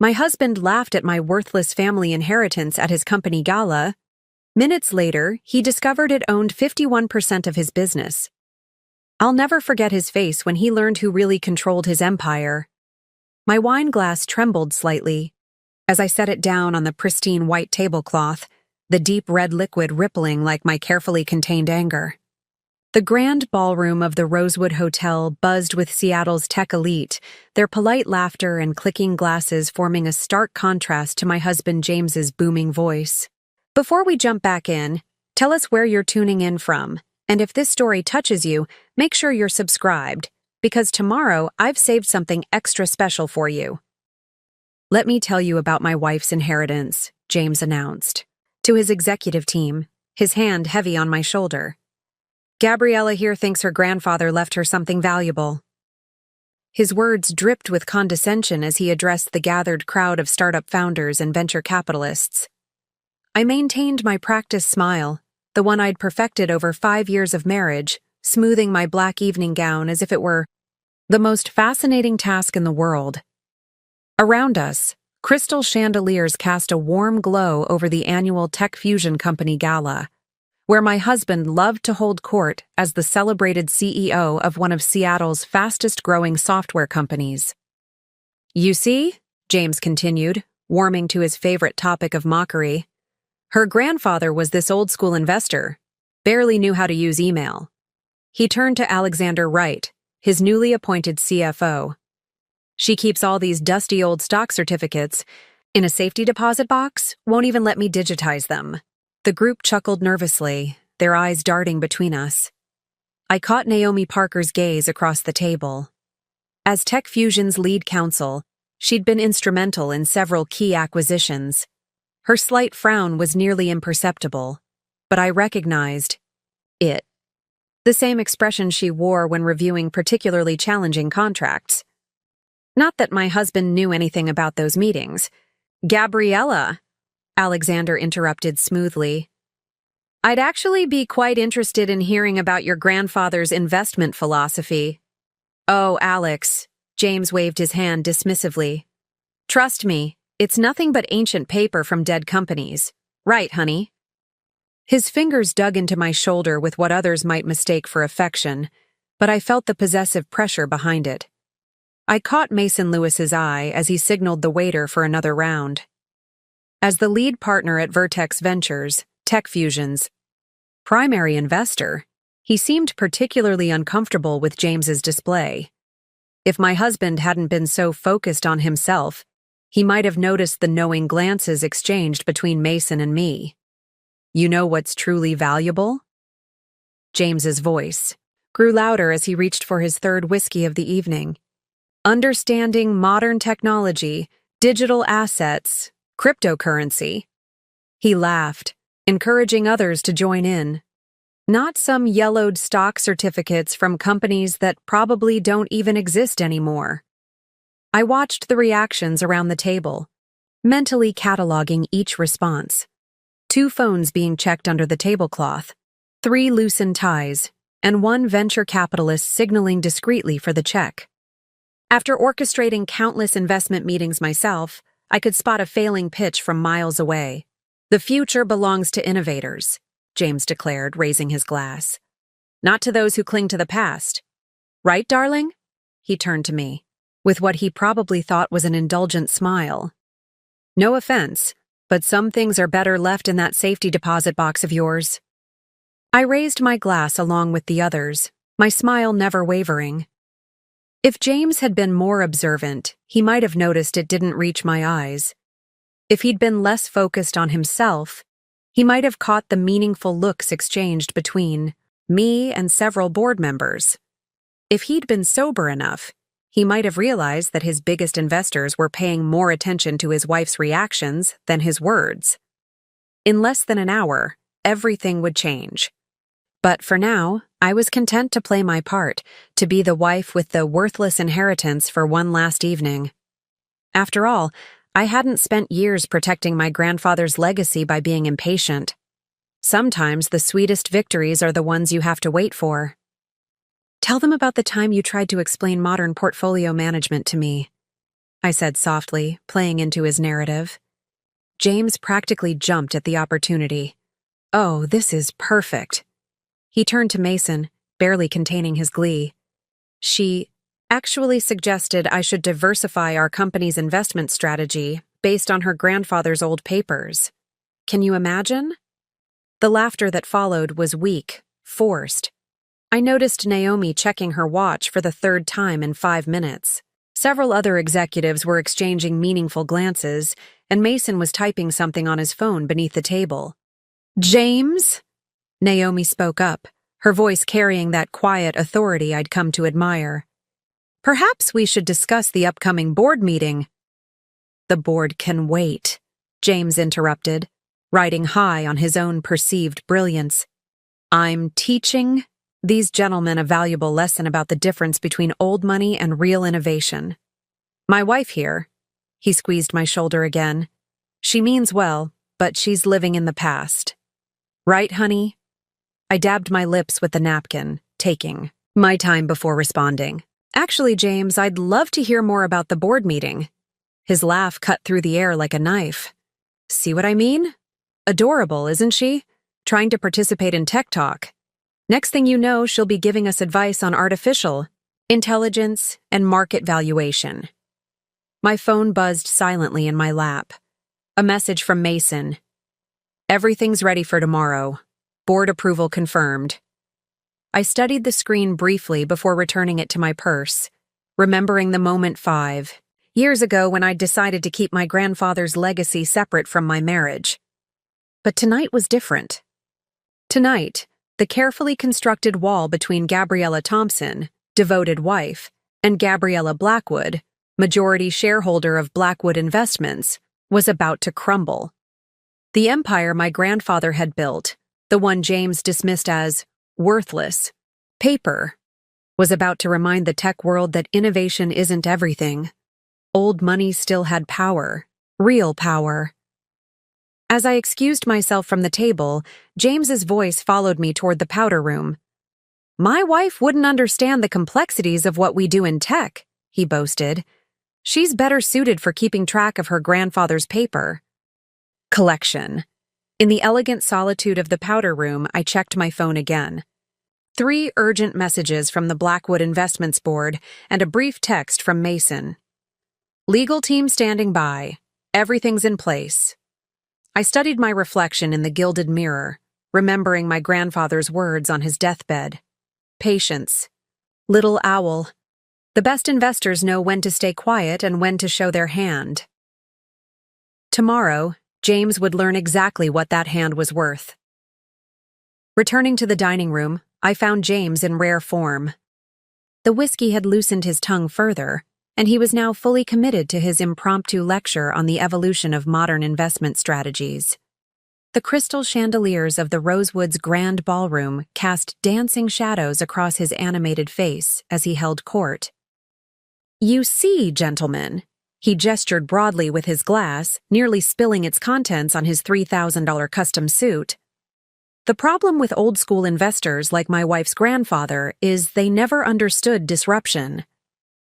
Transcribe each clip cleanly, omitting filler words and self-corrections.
My husband laughed at my worthless family inheritance at his company gala. Minutes later, he discovered it owned 51% of his business. I'll never forget his face when he learned who really controlled his empire. My wine glass trembled slightly as I set it down on the pristine white tablecloth, the deep red liquid rippling like my carefully contained anger. The grand ballroom of the Rosewood Hotel buzzed with Seattle's tech elite, their polite laughter and clicking glasses forming a stark contrast to my husband James's booming voice. Before we jump back in, tell us where you're tuning in from, and if this story touches you, make sure you're subscribed, because tomorrow I've saved something extra special for you. Let me tell you about my wife's inheritance, James announced. To his executive team, his hand heavy on my shoulder. Gabriella here thinks her grandfather left her something valuable. His words dripped with condescension as he addressed the gathered crowd of startup founders and venture capitalists. I maintained my practiced smile, the one I'd perfected over 5 years of marriage, smoothing my black evening gown as if it were the most fascinating task in the world. Around us, crystal chandeliers cast a warm glow over the annual Tech Fusion Company Gala, where my husband loved to hold court as the celebrated CEO of one of Seattle's fastest-growing software companies. You see, James continued, warming to his favorite topic of mockery, her grandfather was this old-school investor, barely knew how to use email. He turned to Alexander Wright, his newly appointed CFO. She keeps all these dusty old stock certificates in a safety deposit box, won't even let me digitize them. The group chuckled nervously, their eyes darting between us. I caught Naomi Parker's gaze across the table. As Tech Fusion's lead counsel, she'd been instrumental in several key acquisitions. Her slight frown was nearly imperceptible, but I recognized it. The same expression she wore when reviewing particularly challenging contracts. Not that my husband knew anything about those meetings. Gabriella, Alexander interrupted smoothly. I'd actually be quite interested in hearing about your grandfather's investment philosophy. Oh, Alex, James waved his hand dismissively. Trust me, it's nothing but ancient paper from dead companies. Right, honey? His fingers dug into my shoulder with what others might mistake for affection, but I felt the possessive pressure behind it. I caught Mason Lewis's eye as he signaled the waiter for another round. As the lead partner at Vertex Ventures, Tech Fusion's primary investor, he seemed particularly uncomfortable with James's display. If my husband hadn't been so focused on himself, he might have noticed the knowing glances exchanged between Mason and me. You know what's truly valuable? James's voice grew louder as he reached for his third whiskey of the evening. Understanding modern technology, digital assets, cryptocurrency. He laughed, encouraging others to join in. Not some yellowed stock certificates from companies that probably don't even exist anymore. I watched the reactions around the table, mentally cataloging each response. 2 phones being checked under the tablecloth, 3 loosened ties, and 1 venture capitalist signaling discreetly for the check. After orchestrating countless investment meetings myself, I could spot a failing pitch from miles away. The future belongs to innovators, James declared, raising his glass. Not to those who cling to the past. Right, darling? He turned to me, with what he probably thought was an indulgent smile. No offense, but some things are better left in that safety deposit box of yours. I raised my glass along with the others, my smile never wavering. If James had been more observant, he might have noticed it didn't reach my eyes. If he'd been less focused on himself, he might have caught the meaningful looks exchanged between me and several board members. If he'd been sober enough, he might have realized that his biggest investors were paying more attention to his wife's reactions than his words. In less than an hour, everything would change. But for now, I was content to play my part, to be the wife with the worthless inheritance for one last evening. After all, I hadn't spent years protecting my grandfather's legacy by being impatient. Sometimes the sweetest victories are the ones you have to wait for. Tell them about the time you tried to explain modern portfolio management to me. I said softly, playing into his narrative. James practically jumped at the opportunity. Oh, this is perfect. He turned to Mason, barely containing his glee. She actually suggested I should diversify our company's investment strategy based on her grandfather's old papers. Can you imagine? The laughter that followed was weak, forced. I noticed Naomi checking her watch for the third time in 5 minutes. Several other executives were exchanging meaningful glances, and Mason was typing something on his phone beneath the table. James? Naomi spoke up, her voice carrying that quiet authority I'd come to admire. Perhaps we should discuss the upcoming board meeting. The board can wait, James interrupted, riding high on his own perceived brilliance. I'm teaching these gentlemen a valuable lesson about the difference between old money and real innovation. My wife here, he squeezed my shoulder again. She means well, but she's living in the past. Right, honey? I dabbed my lips with the napkin, taking my time before responding. Actually, James, I'd love to hear more about the board meeting. His laugh cut through the air like a knife. See what I mean? Adorable, isn't she? Trying to participate in tech talk. Next thing you know, she'll be giving us advice on artificial intelligence and market valuation. My phone buzzed silently in my lap. A message from Mason. Everything's ready for tomorrow. Board approval confirmed. I studied the screen briefly before returning it to my purse, remembering the moment 5 years ago when I decided to keep my grandfather's legacy separate from my marriage. But tonight was different. Tonight, the carefully constructed wall between Gabriella Thompson, devoted wife, and Gabriella Blackwood, majority shareholder of Blackwood Investments, was about to crumble. The empire my grandfather had built, the one James dismissed as worthless paper, was about to remind the tech world that innovation isn't everything. Old money still had power, real power. As I excused myself from the table, James's voice followed me toward the powder room. My wife wouldn't understand the complexities of what we do in tech, he boasted. She's better suited for keeping track of her grandfather's paper collection. In the elegant solitude of the powder room, I checked my phone again. 3 urgent messages from the Blackwood Investments Board and a brief text from Mason. Legal team standing by. Everything's in place. I studied my reflection in the gilded mirror, remembering my grandfather's words on his deathbed. Patience. Little owl. The best investors know when to stay quiet and when to show their hand. Tomorrow, James would learn exactly what that hand was worth. Returning to the dining room, I found James in rare form. The whiskey had loosened his tongue further, and he was now fully committed to his impromptu lecture on the evolution of modern investment strategies. The crystal chandeliers of the Rosewood's grand ballroom cast dancing shadows across his animated face as he held court. You see, gentlemen, he gestured broadly with his glass, nearly spilling its contents on his $3,000 custom suit. The problem with old-school investors like my wife's grandfather is they never understood disruption.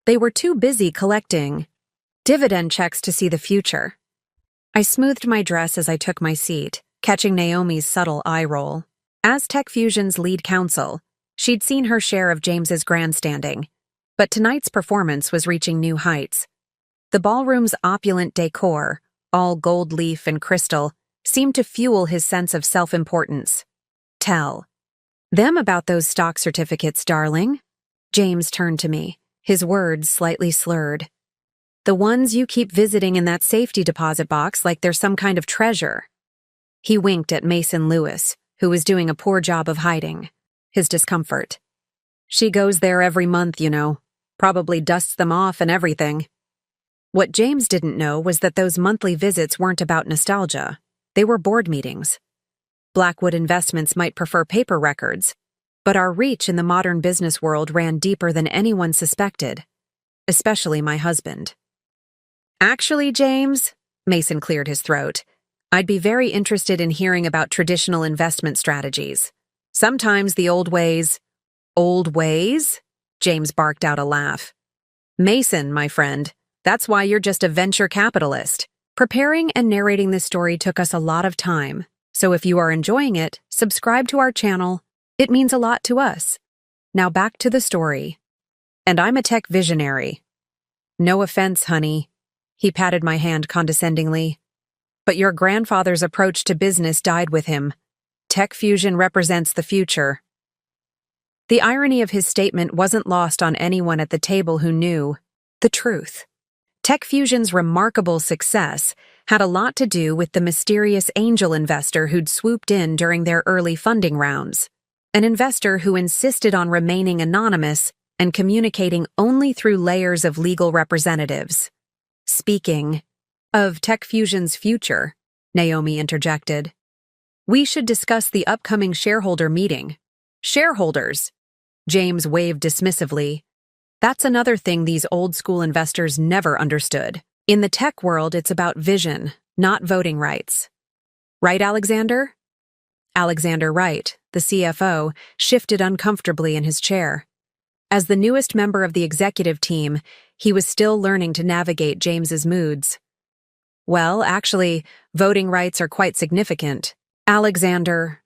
They were too busy collecting dividend checks to see the future. I smoothed my dress as I took my seat, catching Naomi's subtle eye roll. As Tech Fusion's lead counsel, she'd seen her share of James's grandstanding, but tonight's performance was reaching new heights. The ballroom's opulent decor, all gold leaf and crystal, seemed to fuel his sense of self-importance. Tell them about those stock certificates, darling. James turned to me, his words slightly slurred. The ones you keep visiting in that safety deposit box like they're some kind of treasure. He winked at Mason Lewis, who was doing a poor job of hiding his discomfort. She goes there every month, you know. Probably dusts them off and everything. What James didn't know was that those monthly visits weren't about nostalgia. They were board meetings. Blackwood Investments might prefer paper records, but our reach in the modern business world ran deeper than anyone suspected, especially my husband. Actually, James, Mason cleared his throat, I'd be very interested in hearing about traditional investment strategies. Sometimes the old ways... Old ways? James barked out a laugh. Mason, my friend, That's why you're just a venture capitalist. Preparing and narrating this story took us a lot of time, so if you are enjoying it, subscribe to our channel. It means a lot to us. Now back to the story. And I'm a tech visionary. No offense, honey. He patted my hand condescendingly. But your grandfather's approach to business died with him. Tech Fusion represents the future. The irony of his statement wasn't lost on anyone at the table who knew the truth. Tech Fusion's remarkable success had a lot to do with the mysterious angel investor who'd swooped in during their early funding rounds. An investor who insisted on remaining anonymous and communicating only through layers of legal representatives. Speaking of Tech Fusion's future, Naomi interjected, we should discuss the upcoming shareholder meeting. Shareholders, James waved dismissively. That's another thing these old-school investors never understood. In the tech world, it's about vision, not voting rights. Right, Alexander? Alexander Wright, the CFO, shifted uncomfortably in his chair. As the newest member of the executive team, he was still learning to navigate James's moods. Well, actually, voting rights are quite significant. Alexander,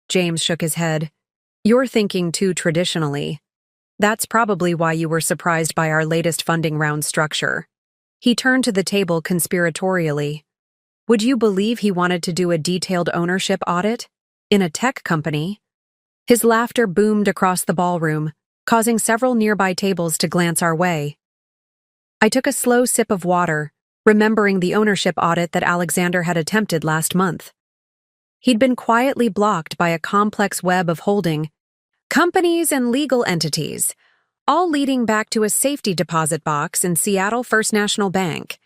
James shook his head. You're thinking too traditionally. That's probably why you were surprised by our latest funding round structure. He turned to the table conspiratorially. Would you believe he wanted to do a detailed ownership audit? In a tech company? His laughter boomed across the ballroom, causing several nearby tables to glance our way. I took a slow sip of water, remembering the ownership audit that Alexander had attempted last month. He'd been quietly blocked by a complex web of holding companies and legal entities, all leading back to a safety deposit box in Seattle First National Bank.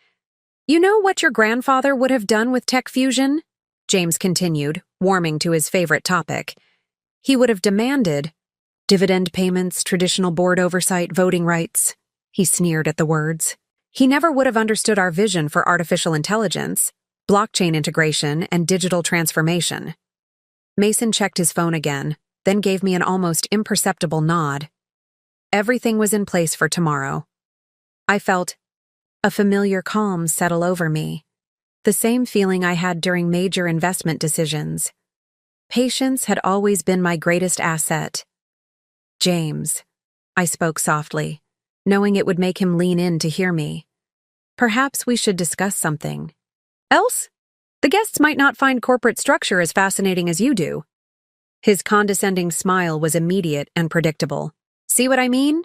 You know what your grandfather would have done with Tech Fusion? James continued, warming to his favorite topic. He would have demanded dividend payments, traditional board oversight, voting rights. He sneered at the words. He never would have understood our vision for artificial intelligence, blockchain integration, and digital transformation. Mason checked his phone again, then gave me an almost imperceptible nod. Everything was in place for tomorrow. I felt a familiar calm settle over me, the same feeling I had during major investment decisions. Patience had always been my greatest asset. James, I spoke softly, knowing it would make him lean in to hear me. Perhaps we should discuss something. Else? The guests might not find corporate structure as fascinating as you do. His condescending smile was immediate and predictable. See what I mean?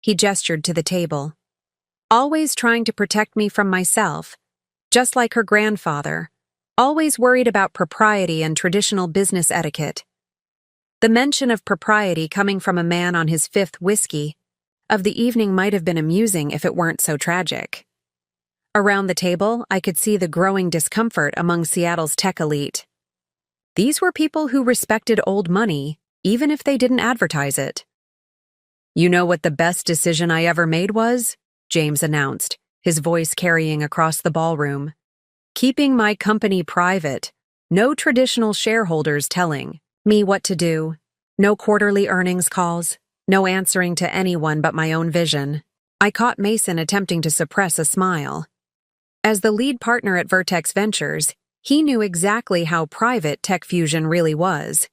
He gestured to the table. Always trying to protect me from myself, just like her grandfather, always worried about propriety and traditional business etiquette. The mention of propriety coming from a man on his fifth whiskey of the evening might have been amusing if it weren't so tragic. Around the table, I could see the growing discomfort among Seattle's tech elite. These were people who respected old money, even if they didn't advertise it. You know what the best decision I ever made was? James announced, his voice carrying across the ballroom. Keeping my company private, no traditional shareholders telling me what to do, no quarterly earnings calls, no answering to anyone but my own vision. I caught Mason attempting to suppress a smile. As the lead partner at Vertex Ventures, he knew exactly how private Tech Fusion really was.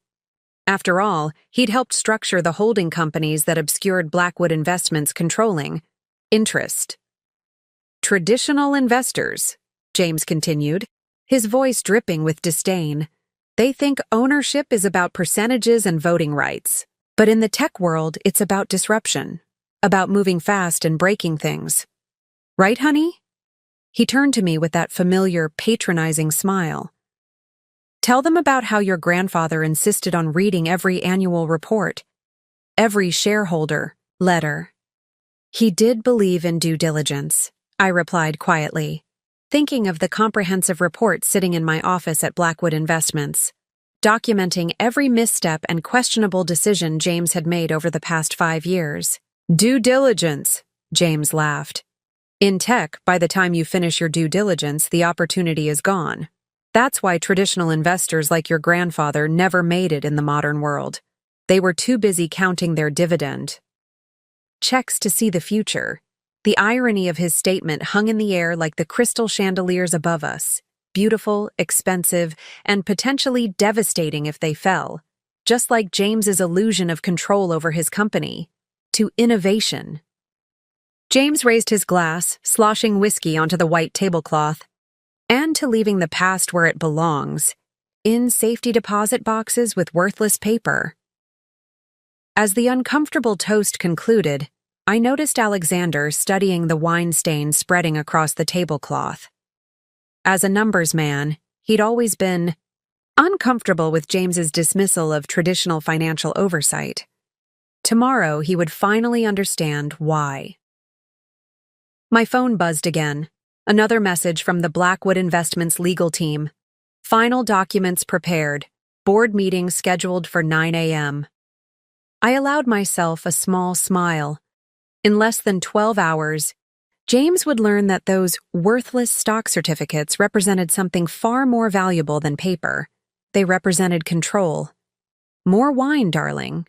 After all, he'd helped structure the holding companies that obscured Blackwood Investments' controlling interest. Traditional investors, James continued, his voice dripping with disdain. They think ownership is about percentages and voting rights. But in the tech world, it's about disruption, about moving fast and breaking things. Right, honey? He turned to me with that familiar, patronizing smile. Tell them about how your grandfather insisted on reading every annual report, every shareholder letter. He did believe in due diligence, I replied quietly, thinking of the comprehensive report sitting in my office at Blackwood Investments, documenting every misstep and questionable decision James had made over the past 5 years. Due diligence, James laughed. In tech, by the time you finish your due diligence, the opportunity is gone. That's why traditional investors like your grandfather never made it in the modern world. They were too busy counting their dividend checks to see the future. The irony of his statement hung in the air like the crystal chandeliers above us, beautiful, expensive, and potentially devastating if they fell, just like James's illusion of control over his company, to innovation. James raised his glass, sloshing whiskey onto the white tablecloth, and to leaving the past where it belongs, in safety deposit boxes with worthless paper. As the uncomfortable toast concluded, I noticed Alexander studying the wine stain spreading across the tablecloth. As a numbers man, he'd always been uncomfortable with James's dismissal of traditional financial oversight. Tomorrow, he would finally understand why. My phone buzzed again. Another message from the Blackwood Investments legal team. Final documents prepared. Board meeting scheduled for 9 a.m. I allowed myself a small smile. In less than 12 hours, James would learn that those worthless stock certificates represented something far more valuable than paper. They represented control. More wine, darling.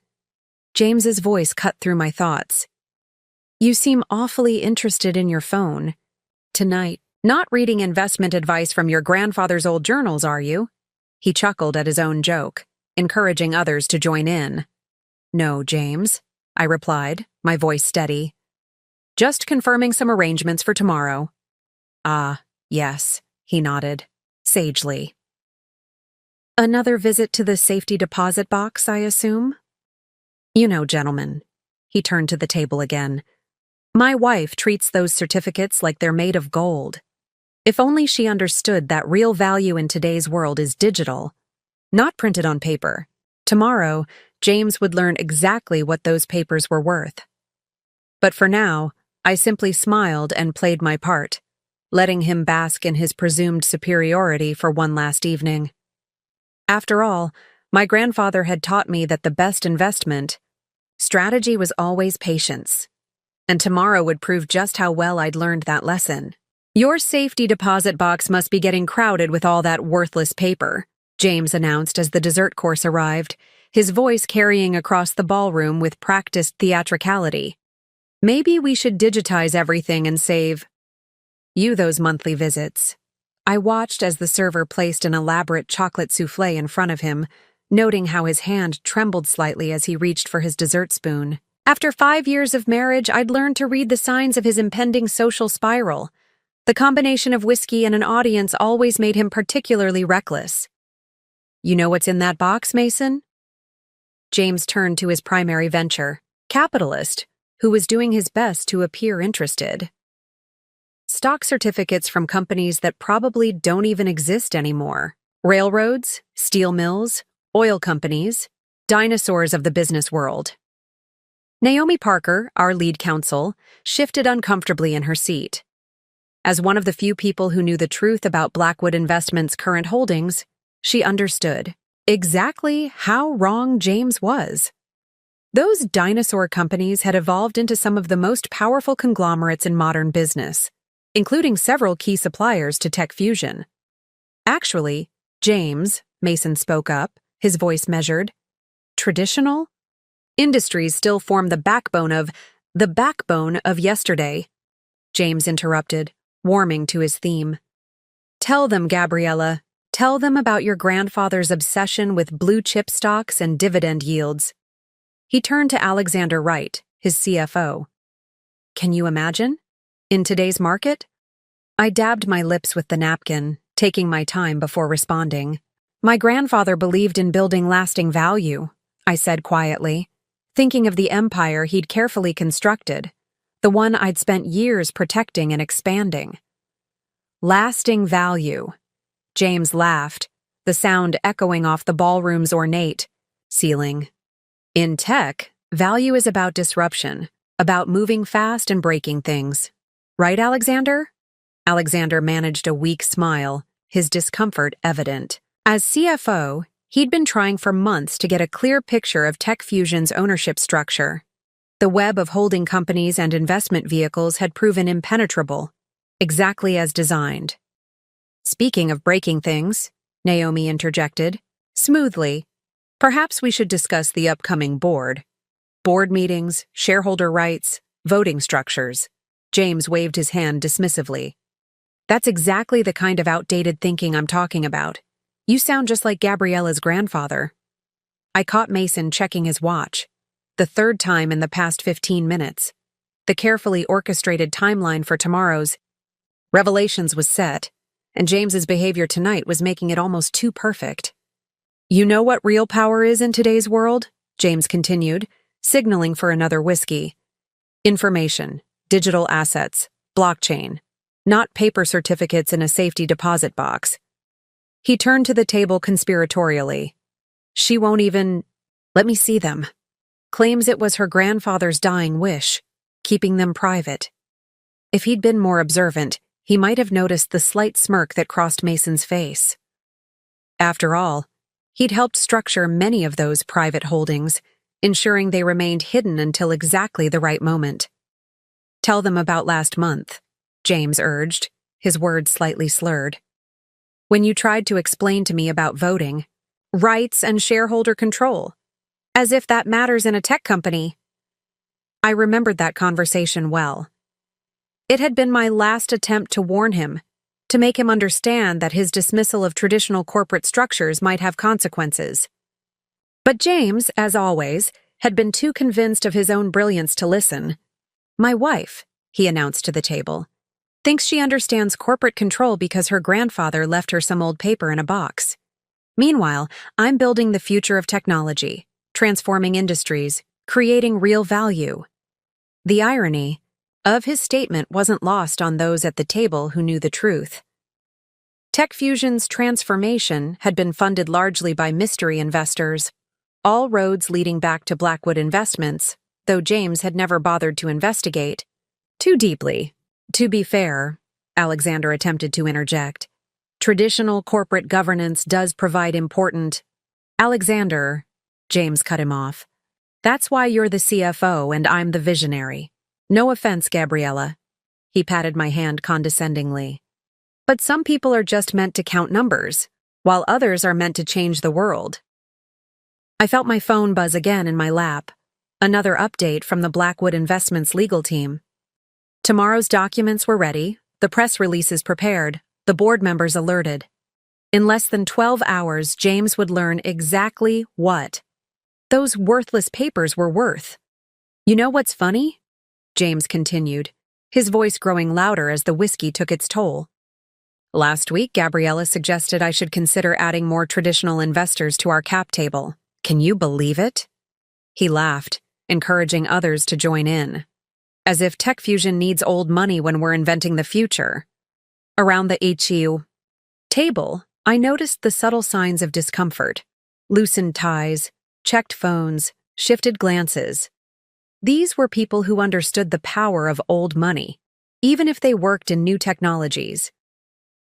James's voice cut through my thoughts. You seem awfully interested in your phone. Tonight, not reading investment advice from your grandfather's old journals, are you? He chuckled at his own joke, encouraging others to join in. No, James, I replied, my voice steady. Just confirming some arrangements for tomorrow. Ah, yes, he nodded, sagely. Another visit to the safety deposit box, I assume? You know, gentlemen. He turned to the table again. My wife treats those certificates like they're made of gold. If only she understood that real value in today's world is digital, not printed on paper. Tomorrow, James would learn exactly what those papers were worth. But for now, I simply smiled and played my part, letting him bask in his presumed superiority for one last evening. After all, my grandfather had taught me that the best strategy was always patience. And tomorrow would prove just how well I'd learned that lesson. Your safety deposit box must be getting crowded with all that worthless paper, James announced as the dessert course arrived, his voice carrying across the ballroom with practiced theatricality. Maybe we should digitize everything and save you those monthly visits. I watched as the server placed an elaborate chocolate soufflé in front of him, noting how his hand trembled slightly as he reached for his dessert spoon. After 5 years of marriage, I'd learned to read the signs of his impending social spiral. The combination of whiskey and an audience always made him particularly reckless. You know what's in that box, Mason? James turned to his primary venture, capitalist, who was doing his best to appear interested. Stock certificates from companies that probably don't even exist anymore. Railroads, steel mills, oil companies, dinosaurs of the business world. Naomi Parker, our lead counsel, shifted uncomfortably in her seat. As one of the few people who knew the truth about Blackwood Investments' current holdings, she understood exactly how wrong James was. Those dinosaur companies had evolved into some of the most powerful conglomerates in modern business, including several key suppliers to Tech Fusion. Actually, James, Mason spoke up, his voice measured, traditional industries still form the backbone of yesterday, James interrupted, warming to his theme. Tell them, Gabriella, tell them about your grandfather's obsession with blue-chip stocks and dividend yields. He turned to Alexander Wright, his CFO. Can you imagine? In today's market? I dabbed my lips with the napkin, taking my time before responding. My grandfather believed in building lasting value, I said quietly, thinking of the empire he'd carefully constructed, the one I'd spent years protecting and expanding. Lasting value. James laughed, the sound echoing off the ballroom's ornate ceiling. In tech, value is about disruption, about moving fast and breaking things. Right, Alexander? Alexander managed a weak smile, his discomfort evident. As CFO, he'd been trying for months to get a clear picture of Tech Fusion's ownership structure. The web of holding companies and investment vehicles had proven impenetrable, exactly as designed. Speaking of breaking things, Naomi interjected, smoothly, perhaps we should discuss the upcoming board. Board meetings, shareholder rights, voting structures. James waved his hand dismissively. That's exactly the kind of outdated thinking I'm talking about. You sound just like Gabriella's grandfather. I caught Mason checking his watch. The third time in the past 15 minutes. The carefully orchestrated timeline for tomorrow's revelations was set, and James's behavior tonight was making it almost too perfect. You know what real power is in today's world? James continued, signaling for another whiskey. Information, digital assets, blockchain, not paper certificates in a safety deposit box. He turned to the table conspiratorially. She won't even let me see them. Claims it was her grandfather's dying wish, keeping them private. If he'd been more observant, he might have noticed the slight smirk that crossed Mason's face. After all, he'd helped structure many of those private holdings, ensuring they remained hidden until exactly the right moment. Tell them about last month, James urged, his words slightly slurred. When you tried to explain to me about voting, rights and shareholder control, as if that matters in a tech company. I remembered that conversation well. It had been my last attempt to warn him, to make him understand that his dismissal of traditional corporate structures might have consequences. But James, as always, had been too convinced of his own brilliance to listen. My wife, he announced to the table, thinks she understands corporate control because her grandfather left her some old paper in a box. Meanwhile, I'm building the future of technology, transforming industries, creating real value. The irony of his statement wasn't lost on those at the table who knew the truth. TechFusion's transformation had been funded largely by mystery investors, all roads leading back to Blackwood Investments, though James had never bothered to investigate too deeply. To be fair, Alexander attempted to interject. Traditional corporate governance does provide important. Alexander, James cut him off. That's why you're the CFO and I'm the visionary. No offense, Gabriella. He patted my hand condescendingly. But some people are just meant to count numbers, while others are meant to change the world. I felt my phone buzz again in my lap. Another update from the Blackwood Investments legal team. Tomorrow's documents were ready, the press releases prepared, the board members alerted. In less than 12 hours, James would learn exactly what those worthless papers were worth. You know what's funny? James continued, his voice growing louder as the whiskey took its toll. Last week, Gabriella suggested I should consider adding more traditional investors to our cap table. Can you believe it? He laughed, encouraging others to join in. As if TechFusion needs old money when we're inventing the future. Around the HU table, I noticed the subtle signs of discomfort. Loosened ties, checked phones, shifted glances. These were people who understood the power of old money, even if they worked in new technologies.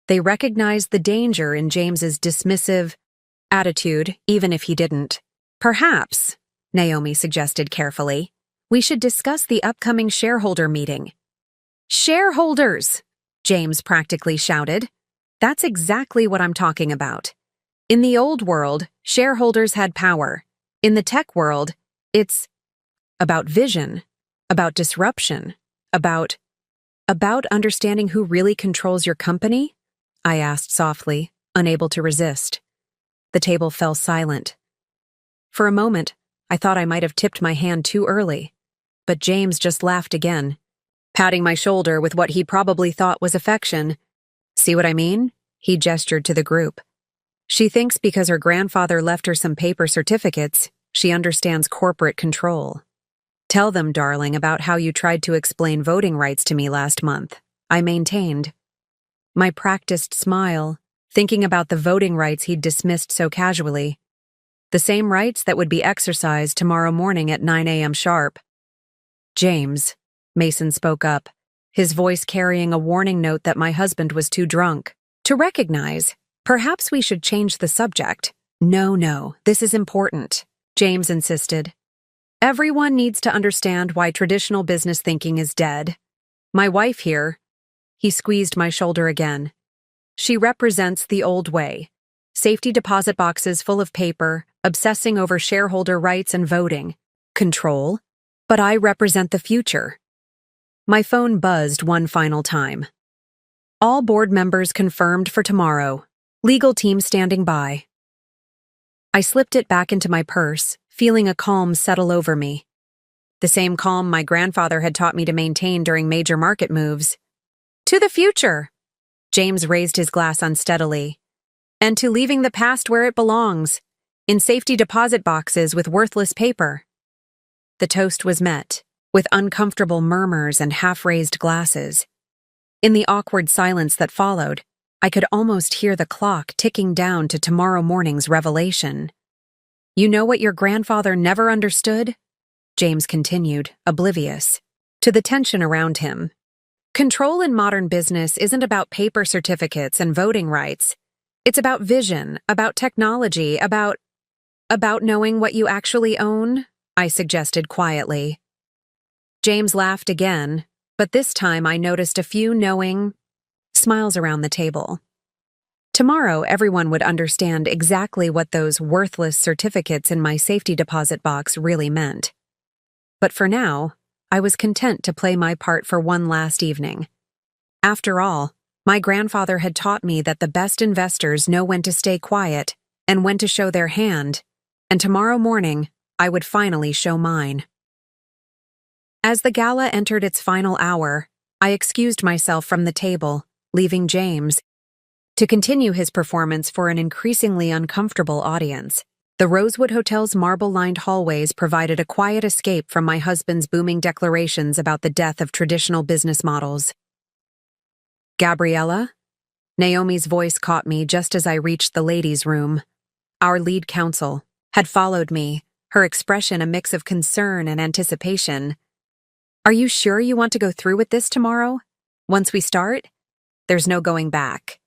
They recognized the danger in James's dismissive attitude, even if he didn't. Perhaps, Naomi suggested carefully, we should discuss the upcoming shareholder meeting. Shareholders! James practically shouted. That's exactly what I'm talking about. In the old world, shareholders had power. In the tech world, it's about vision, about disruption, about understanding who really controls your company? I asked softly, unable to resist. The table fell silent. For a moment, I thought I might have tipped my hand too early. But James just laughed again, patting my shoulder with what he probably thought was affection. See what I mean? He gestured to the group. She thinks because her grandfather left her some paper certificates, she understands corporate control. Tell them, darling, about how you tried to explain voting rights to me last month, I maintained. My practiced smile, thinking about the voting rights he'd dismissed so casually. The same rights that would be exercised tomorrow morning at 9 a.m. sharp. James, Mason spoke up, his voice carrying a warning note that my husband was too drunk to recognize. Perhaps we should change the subject. No, this is important, James insisted. Everyone needs to understand why traditional business thinking is dead. My wife here, he squeezed my shoulder again. She represents the old way. Safety deposit boxes full of paper, obsessing over shareholder rights and voting. Control. But I represent the future. My phone buzzed one final time. All board members confirmed for tomorrow. Legal team standing by. I slipped it back into my purse, feeling a calm settle over me. The same calm my grandfather had taught me to maintain during major market moves. To the future! James raised his glass unsteadily. And to leaving the past where it belongs, in safety deposit boxes with worthless paper. The toast was met, with uncomfortable murmurs and half-raised glasses. In the awkward silence that followed, I could almost hear the clock ticking down to tomorrow morning's revelation. You know what your grandfather never understood? James continued, oblivious to the tension around him. Control in modern business isn't about paper certificates and voting rights. It's about vision, about technology, about knowing what you actually own, I suggested quietly. James laughed again, but this time I noticed a few knowing smiles around the table. Tomorrow, everyone would understand exactly what those worthless certificates in my safety deposit box really meant. But for now, I was content to play my part for one last evening. After all, my grandfather had taught me that the best investors know when to stay quiet and when to show their hand, and tomorrow morning, I would finally show mine. As the gala entered its final hour, I excused myself from the table, leaving James to continue his performance for an increasingly uncomfortable audience. The Rosewood Hotel's marble-lined hallways provided a quiet escape from my husband's booming declarations about the death of traditional business models. Gabriella? Naomi's voice caught me just as I reached the ladies' room. Our lead counsel had followed me, her expression a mix of concern and anticipation. Are you sure you want to go through with this tomorrow? Once we start? There's no going back.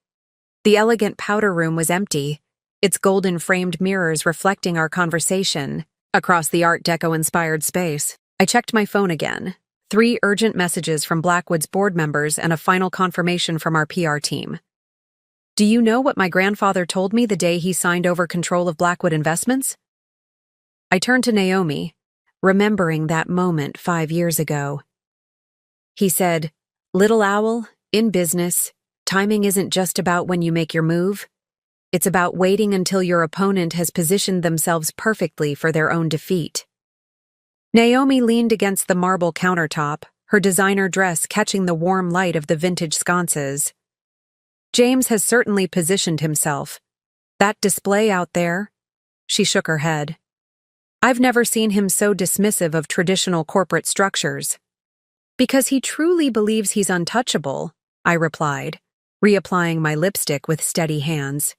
The elegant powder room was empty, its golden-framed mirrors reflecting our conversation across the Art Deco-inspired space. I checked my phone again. 3 urgent messages from Blackwood's board members and a final confirmation from our PR team. Do you know what my grandfather told me the day he signed over control of Blackwood Investments? I turned to Naomi, remembering that moment 5 years ago. He said, "Little owl, in business, timing isn't just about when you make your move. It's about waiting until your opponent has positioned themselves perfectly for their own defeat." Naomi leaned against the marble countertop, her designer dress catching the warm light of the vintage sconces. James has certainly positioned himself. That display out there? She shook her head. I've never seen him so dismissive of traditional corporate structures. Because he truly believes he's untouchable, I replied, reapplying my lipstick with steady hands.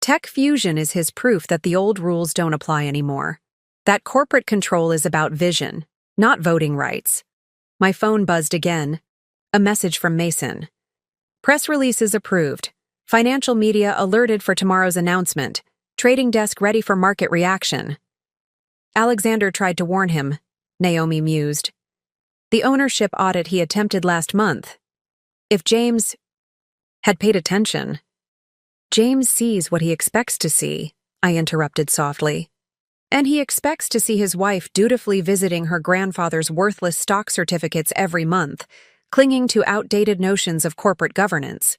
Tech Fusion is his proof that the old rules don't apply anymore. That corporate control is about vision, not voting rights. My phone buzzed again. A message from Mason. Press releases approved. Financial media alerted for tomorrow's announcement. Trading desk ready for market reaction. Alexander tried to warn him, Naomi mused. The ownership audit he attempted last month. If James had paid attention. James sees what he expects to see, I interrupted softly. And he expects to see his wife dutifully visiting her grandfather's worthless stock certificates every month, clinging to outdated notions of corporate governance.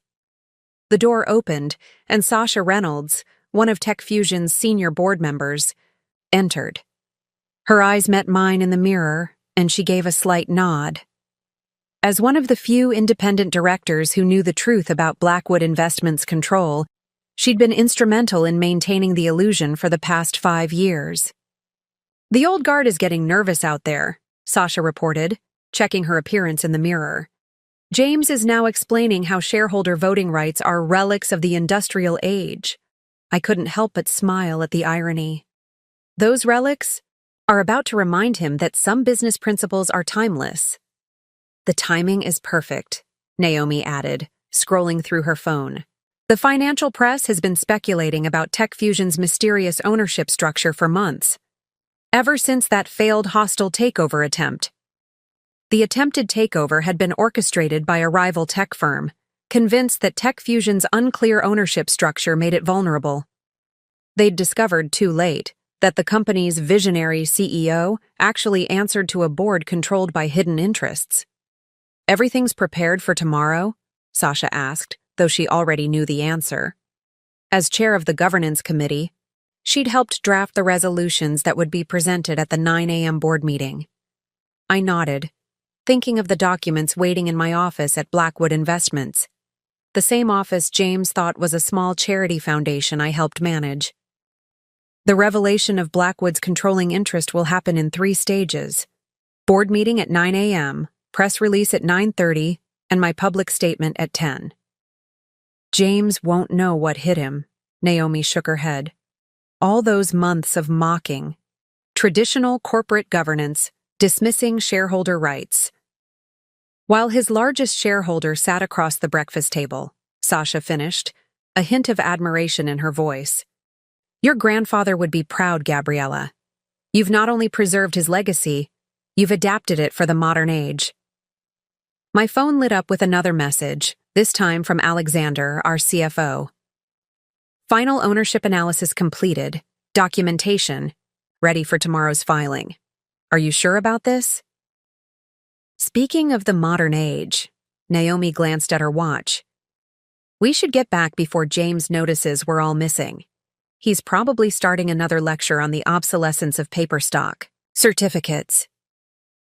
The door opened, and Sasha Reynolds, one of Tech Fusion's senior board members, entered. Her eyes met mine in the mirror, and she gave a slight nod. As one of the few independent directors who knew the truth about Blackwood Investments' control, she'd been instrumental in maintaining the illusion for the past 5 years. The old guard is getting nervous out there, Sasha reported, checking her appearance in the mirror. James is now explaining how shareholder voting rights are relics of the industrial age. I couldn't help but smile at the irony. Those relics are about to remind him that some business principles are timeless. The timing is perfect, Naomi added, scrolling through her phone. The financial press has been speculating about Tech Fusion's mysterious ownership structure for months, ever since that failed hostile takeover attempt. The attempted takeover had been orchestrated by a rival tech firm, convinced that Tech Fusion's unclear ownership structure made it vulnerable. They'd discovered too late that the company's visionary CEO actually answered to a board controlled by hidden interests. Everything's prepared for tomorrow? Sasha asked, though she already knew the answer. As chair of the governance committee, she'd helped draft the resolutions that would be presented at the 9 a.m. board meeting. I nodded, thinking of the documents waiting in my office at Blackwood Investments, the same office James thought was a small charity foundation I helped manage. The revelation of Blackwood's controlling interest will happen in 3 stages: board meeting at 9 a.m., press release at 9:30, and my public statement at 10. James won't know what hit him, Naomi shook her head. All those months of mocking, traditional corporate governance, dismissing shareholder rights. While his largest shareholder sat across the breakfast table, Sasha finished, a hint of admiration in her voice. Your grandfather would be proud, Gabriella. You've not only preserved his legacy, you've adapted it for the modern age. My phone lit up with another message, this time from Alexander, our CFO. Final ownership analysis completed. Documentation. Ready for tomorrow's filing. Are you sure about this? Speaking of the modern age, Naomi glanced at her watch. We should get back before James notices we're all missing. He's probably starting another lecture on the obsolescence of paper stock, certificates.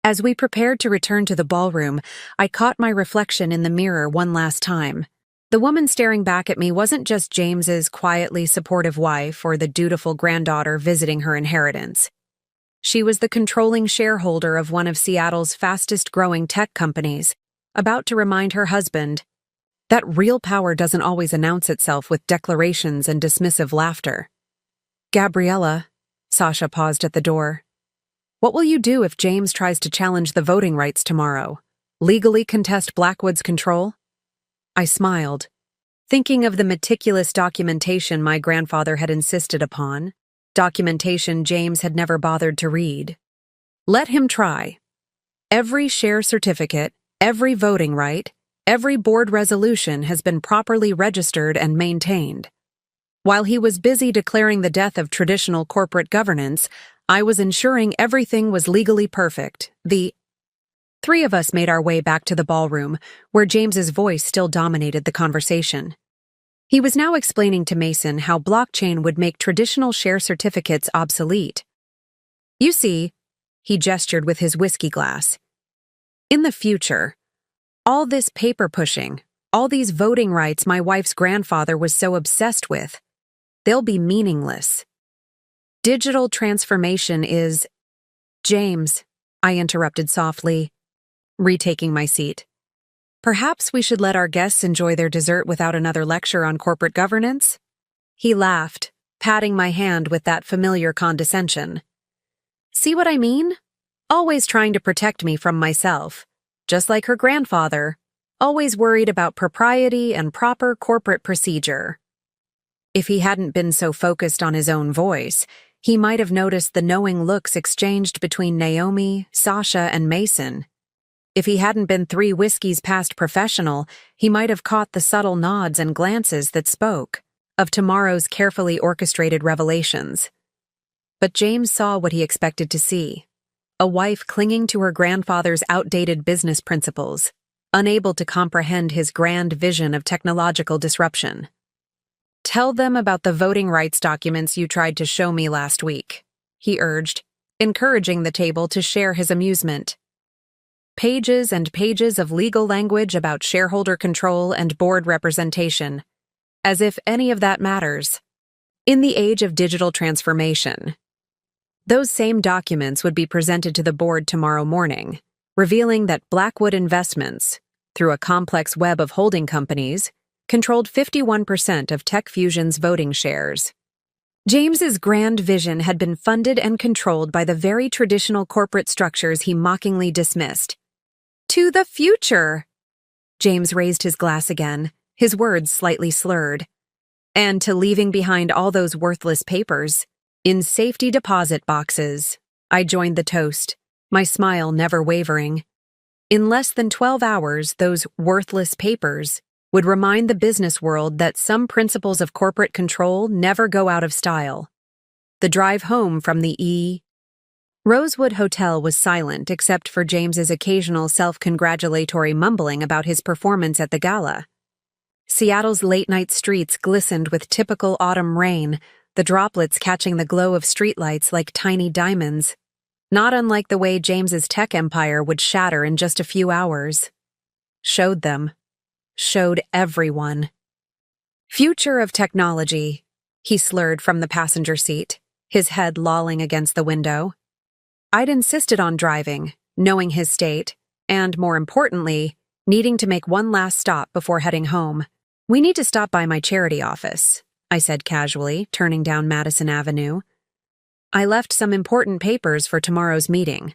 As we prepared to return to the ballroom, I caught my reflection in the mirror one last time. The woman staring back at me wasn't just James's quietly supportive wife or the dutiful granddaughter visiting her inheritance. She was the controlling shareholder of one of Seattle's fastest-growing tech companies, about to remind her husband that real power doesn't always announce itself with declarations and dismissive laughter. Gabriella, Sasha paused at the door. What will you do if James tries to challenge the voting rights tomorrow? Legally contest Blackwood's control? I smiled, thinking of the meticulous documentation my grandfather had insisted upon, documentation James had never bothered to read. Let him try. Every share certificate, every voting right, every board resolution has been properly registered and maintained. While he was busy declaring the death of traditional corporate governance, I was ensuring everything was legally perfect. The 3 of us made our way back to the ballroom, where James's voice still dominated the conversation. He was now explaining to Mason how blockchain would make traditional share certificates obsolete. You see, he gestured with his whiskey glass. In the future, all this paper pushing, all these voting rights my wife's grandfather was so obsessed with, they'll be meaningless. Digital transformation is... James, I interrupted softly, retaking my seat. Perhaps we should let our guests enjoy their dessert without another lecture on corporate governance? He laughed, patting my hand with that familiar condescension. See what I mean? Always trying to protect me from myself, just like her grandfather, always worried about propriety and proper corporate procedure. If he hadn't been so focused on his own voice, he might have noticed the knowing looks exchanged between Naomi, Sasha, and Mason. If he hadn't been 3 whiskeys past professional, he might have caught the subtle nods and glances that spoke of tomorrow's carefully orchestrated revelations. But James saw what he expected to see: a wife clinging to her grandfather's outdated business principles, unable to comprehend his grand vision of technological disruption. Tell them about the voting rights documents you tried to show me last week, he urged, encouraging the table to share his amusement. Pages and pages of legal language about shareholder control and board representation, as if any of that matters. In the age of digital transformation, those same documents would be presented to the board tomorrow morning, revealing that Blackwood Investments, through a complex web of holding companies, controlled 51% of TechFusion's voting shares. James's grand vision had been funded and controlled by the very traditional corporate structures he mockingly dismissed. To the future! James raised his glass again, his words slightly slurred. And to leaving behind all those worthless papers, in safety deposit boxes. I joined the toast, my smile never wavering. In less than 12 hours, those worthless papers would remind the business world that some principles of corporate control never go out of style. The drive home from the Rosewood Hotel was silent except for James's occasional self-congratulatory mumbling about his performance at the gala. Seattle's late-night streets glistened with typical autumn rain, the droplets catching the glow of streetlights like tiny diamonds, not unlike the way James's tech empire would shatter in just a few hours. Showed them. Showed everyone. Future of technology, he slurred from the passenger seat, his head lolling against the window. I'd insisted on driving, knowing his state, and, more importantly, needing to make one last stop before heading home. We need to stop by my charity office, I said casually, turning down Madison Avenue. I left some important papers for tomorrow's meeting.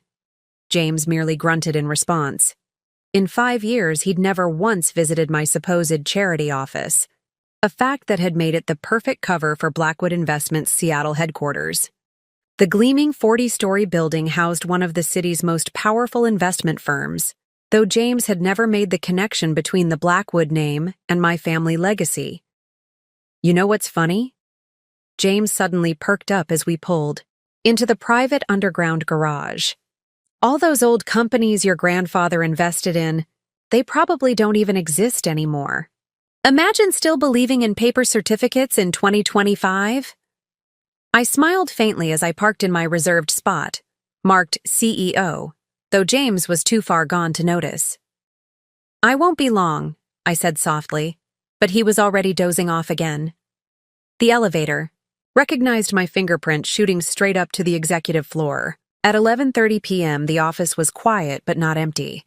James merely grunted in response. In 5 years, he'd never once visited my supposed charity office, a fact that had made it the perfect cover for Blackwood Investments' Seattle headquarters. The gleaming 40-story building housed one of the city's most powerful investment firms, though James had never made the connection between the Blackwood name and my family legacy. You know what's funny? James suddenly perked up as we pulled into the private underground garage. All those old companies your grandfather invested in, they probably don't even exist anymore. Imagine still believing in paper certificates in 2025. I smiled faintly as I parked in my reserved spot, marked CEO, though James was too far gone to notice. I won't be long, I said softly, but he was already dozing off again. The elevator recognized my fingerprint shooting straight up to the executive floor. At 11:30 p.m., the office was quiet but not empty.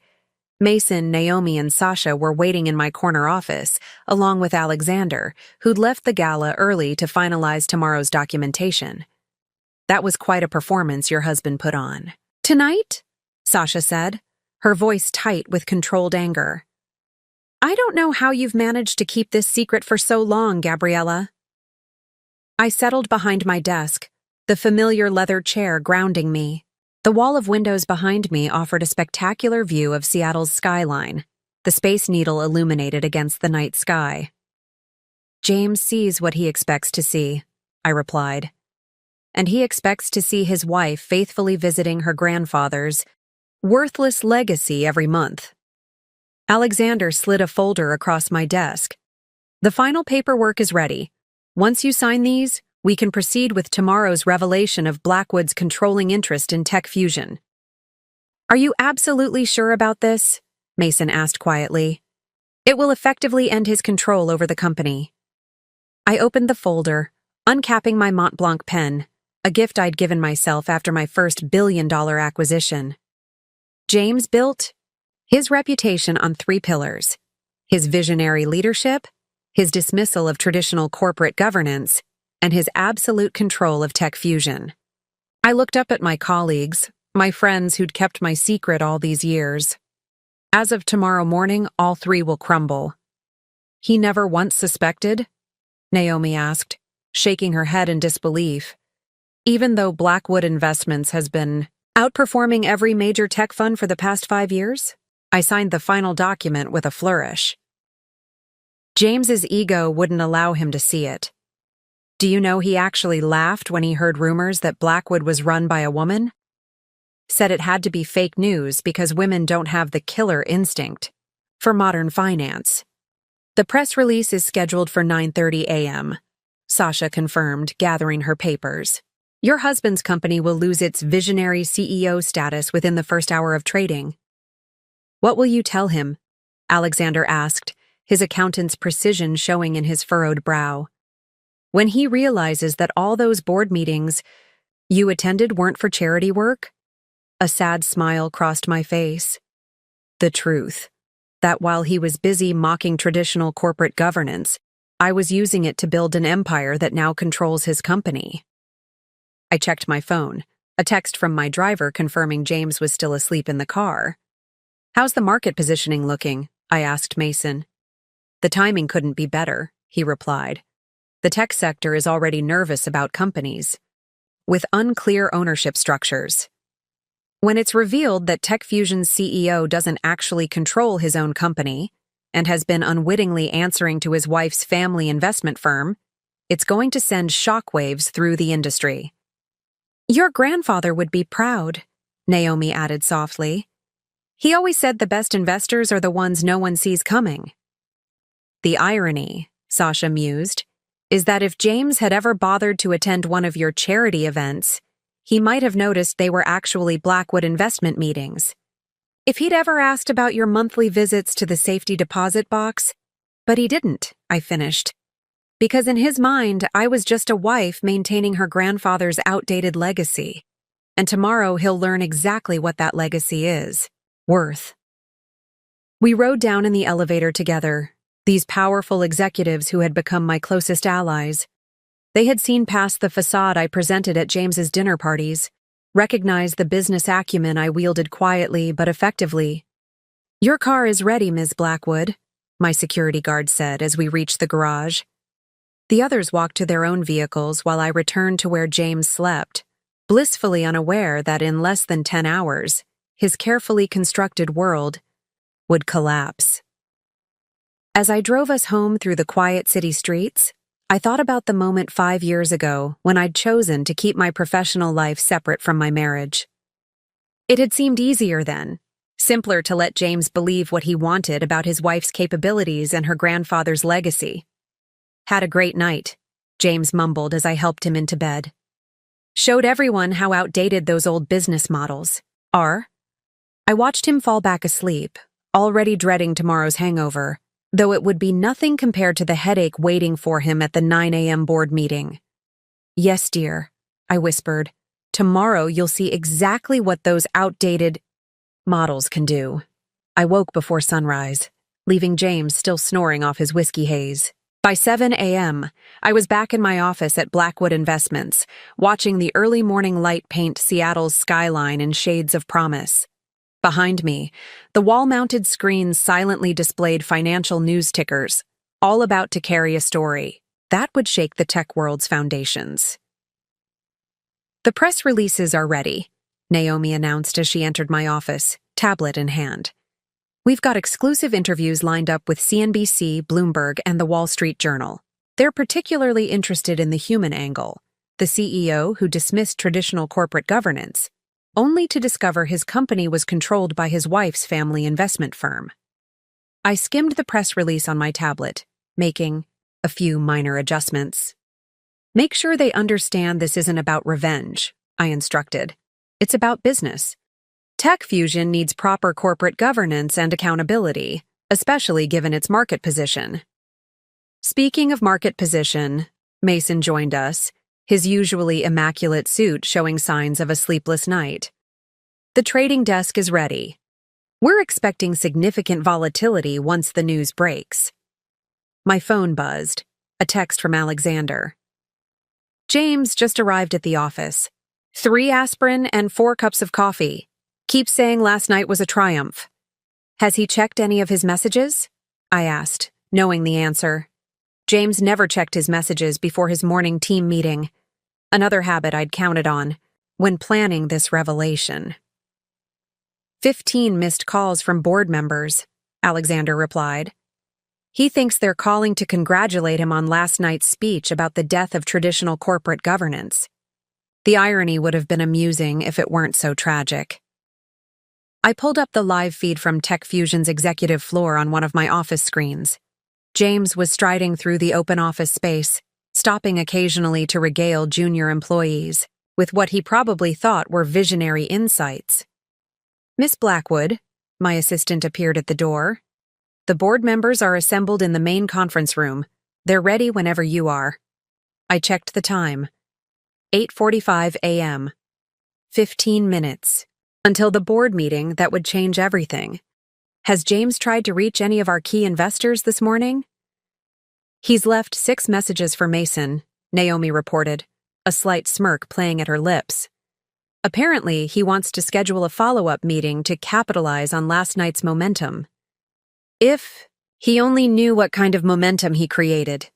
Mason, Naomi, and Sasha were waiting in my corner office, along with Alexander, who'd left the gala early to finalize tomorrow's documentation. That was quite a performance your husband put on. Tonight? Sasha said, her voice tight with controlled anger. I don't know how you've managed to keep this secret for so long, Gabriella. I settled behind my desk, the familiar leather chair grounding me. The wall of windows behind me offered a spectacular view of Seattle's skyline, the Space Needle illuminated against the night sky. James sees what he expects to see, I replied. And he expects to see his wife faithfully visiting her grandfather's worthless legacy every month. Alexander slid a folder across my desk. The final paperwork is ready. Once you sign these, we can proceed with tomorrow's revelation of Blackwood's controlling interest in Tech Fusion. Are you absolutely sure about this? Mason asked quietly. It will effectively end his control over the company. I opened the folder, uncapping my Mont Blanc pen, a gift I'd given myself after my first billion-dollar acquisition. James built his reputation on 3 pillars: his visionary leadership, his dismissal of traditional corporate governance, and his absolute control of Tech Fusion. I looked up at my colleagues, my friends who'd kept my secret all these years. As of tomorrow morning, all 3 will crumble. He never once suspected? Naomi asked, shaking her head in disbelief. Even though Blackwood Investments has been outperforming every major tech fund for the past 5 years? I signed the final document with a flourish. James's ego wouldn't allow him to see it. Do you know he actually laughed when he heard rumors that Blackwood was run by a woman? Said it had to be fake news because women don't have the killer instinct for modern finance. The press release is scheduled for 9:30 a.m., Sasha confirmed, gathering her papers. Your husband's company will lose its visionary CEO status within the first hour of trading. What will you tell him? Alexander asked, his accountant's precision showing in his furrowed brow. When he realizes that all those board meetings you attended weren't for charity work? A sad smile crossed my face. The truth, that while he was busy mocking traditional corporate governance, I was using it to build an empire that now controls his company. I checked my phone, a text from my driver confirming James was still asleep in the car. How's the market positioning looking? I asked Mason. The timing couldn't be better, he replied. The tech sector is already nervous about companies with unclear ownership structures. When it's revealed that Tech Fusion's CEO doesn't actually control his own company and has been unwittingly answering to his wife's family investment firm, it's going to send shockwaves through the industry. Your grandfather would be proud, Naomi added softly. He always said the best investors are the ones no one sees coming. The irony, Sasha mused, is that if James had ever bothered to attend one of your charity events, he might have noticed they were actually Blackwood investment meetings. If he'd ever asked about your monthly visits to the safety deposit box, but he didn't, I finished. Because in his mind, I was just a wife maintaining her grandfather's outdated legacy. And tomorrow he'll learn exactly what that legacy is. Worth. We rode down in the elevator together, these powerful executives who had become my closest allies. They had seen past the facade I presented at James's dinner parties, recognized the business acumen I wielded quietly but effectively. Your car is ready, Ms. Blackwood, my security guard said as we reached the garage. The others walked to their own vehicles while I returned to where James slept, blissfully unaware that in less than 10 hours, his carefully constructed world would collapse. As I drove us home through the quiet city streets, I thought about the moment 5 years ago when I'd chosen to keep my professional life separate from my marriage. It had seemed easier then, simpler to let James believe what he wanted about his wife's capabilities and her grandfather's legacy. Had a great night, James mumbled as I helped him into bed. Showed everyone how outdated those old business models are. I watched him fall back asleep, already dreading tomorrow's hangover, though it would be nothing compared to the headache waiting for him at the 9 a.m. board meeting. Yes, dear, I whispered. Tomorrow you'll see exactly what those outdated models can do. I woke before sunrise, leaving James still snoring off his whiskey haze. By 7 a.m., I was back in my office at Blackwood Investments, watching the early morning light paint Seattle's skyline in shades of promise. Behind me, the wall-mounted screens silently displayed financial news tickers, all about to carry a story that would shake the tech world's foundations. The press releases are ready, Naomi announced as she entered my office, tablet in hand. We've got exclusive interviews lined up with CNBC, Bloomberg, and the Wall Street Journal. They're particularly interested in the human angle, the CEO who dismissed traditional corporate governance, only to discover his company was controlled by his wife's family investment firm. I skimmed the press release on my tablet, making a few minor adjustments. Make sure they understand this isn't about revenge, I instructed. It's about business. Tech Fusion needs proper corporate governance and accountability, especially given its market position. Speaking of market position, Mason joined us, his usually immaculate suit showing signs of a sleepless night. The trading desk is ready. We're expecting significant volatility once the news breaks. My phone buzzed, a text from Alexander. James just arrived at the office. 3 aspirin and 4 cups of coffee. Keeps saying last night was a triumph. Has he checked any of his messages? I asked, knowing the answer. James never checked his messages before his morning team meeting. Another habit I'd counted on when planning this revelation. 15 missed calls from board members, Alexander replied. He thinks they're calling to congratulate him on last night's speech about the death of traditional corporate governance. The irony would have been amusing if it weren't so tragic. I pulled up the live feed from Tech Fusion's executive floor on one of my office screens. James was striding through the open office space, stopping occasionally to regale junior employees with what he probably thought were visionary insights. Miss Blackwood, my assistant appeared at the door. The board members are assembled in the main conference room. They're ready whenever you are. I checked the time. 8:45 a.m. 15 minutes. Until the board meeting that would change everything. Has James tried to reach any of our key investors this morning? He's left 6 messages for Mason, Naomi reported, a slight smirk playing at her lips. Apparently, he wants to schedule a follow-up meeting to capitalize on last night's momentum. If he only knew what kind of momentum he created,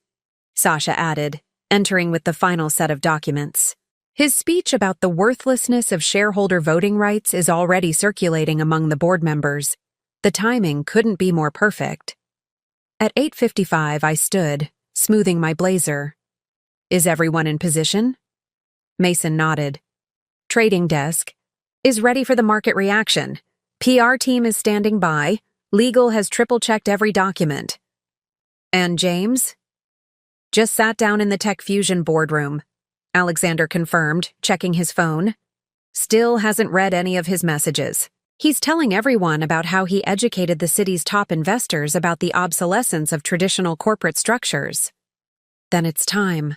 Sasha added, entering with the final set of documents. His speech about the worthlessness of shareholder voting rights is already circulating among the board members. The timing couldn't be more perfect. At 8:55, I stood, smoothing my blazer. Is everyone in position? Mason nodded. trading desk, is ready for the market reaction. PR team is standing by. Legal has triple-checked every document. And James? Just sat down in the Tech Fusion boardroom, Alexander confirmed, checking his phone. Still hasn't read any of his messages. He's telling everyone about how he educated the city's top investors about the obsolescence of traditional corporate structures. Then it's time,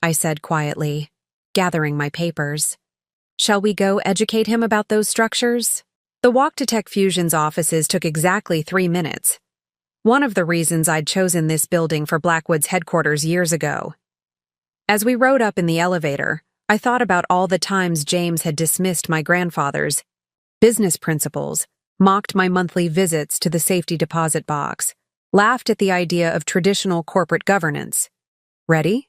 I said quietly, gathering my papers. Shall we go educate him about those structures? The walk to Tech Fusion's offices took exactly 3 minutes. One of the reasons I'd chosen this building for Blackwood's headquarters years ago. As we rode up in the elevator, I thought about all the times James had dismissed my grandfather's business principles, mocked my monthly visits to the safety deposit box, laughed at the idea of traditional corporate governance. Ready?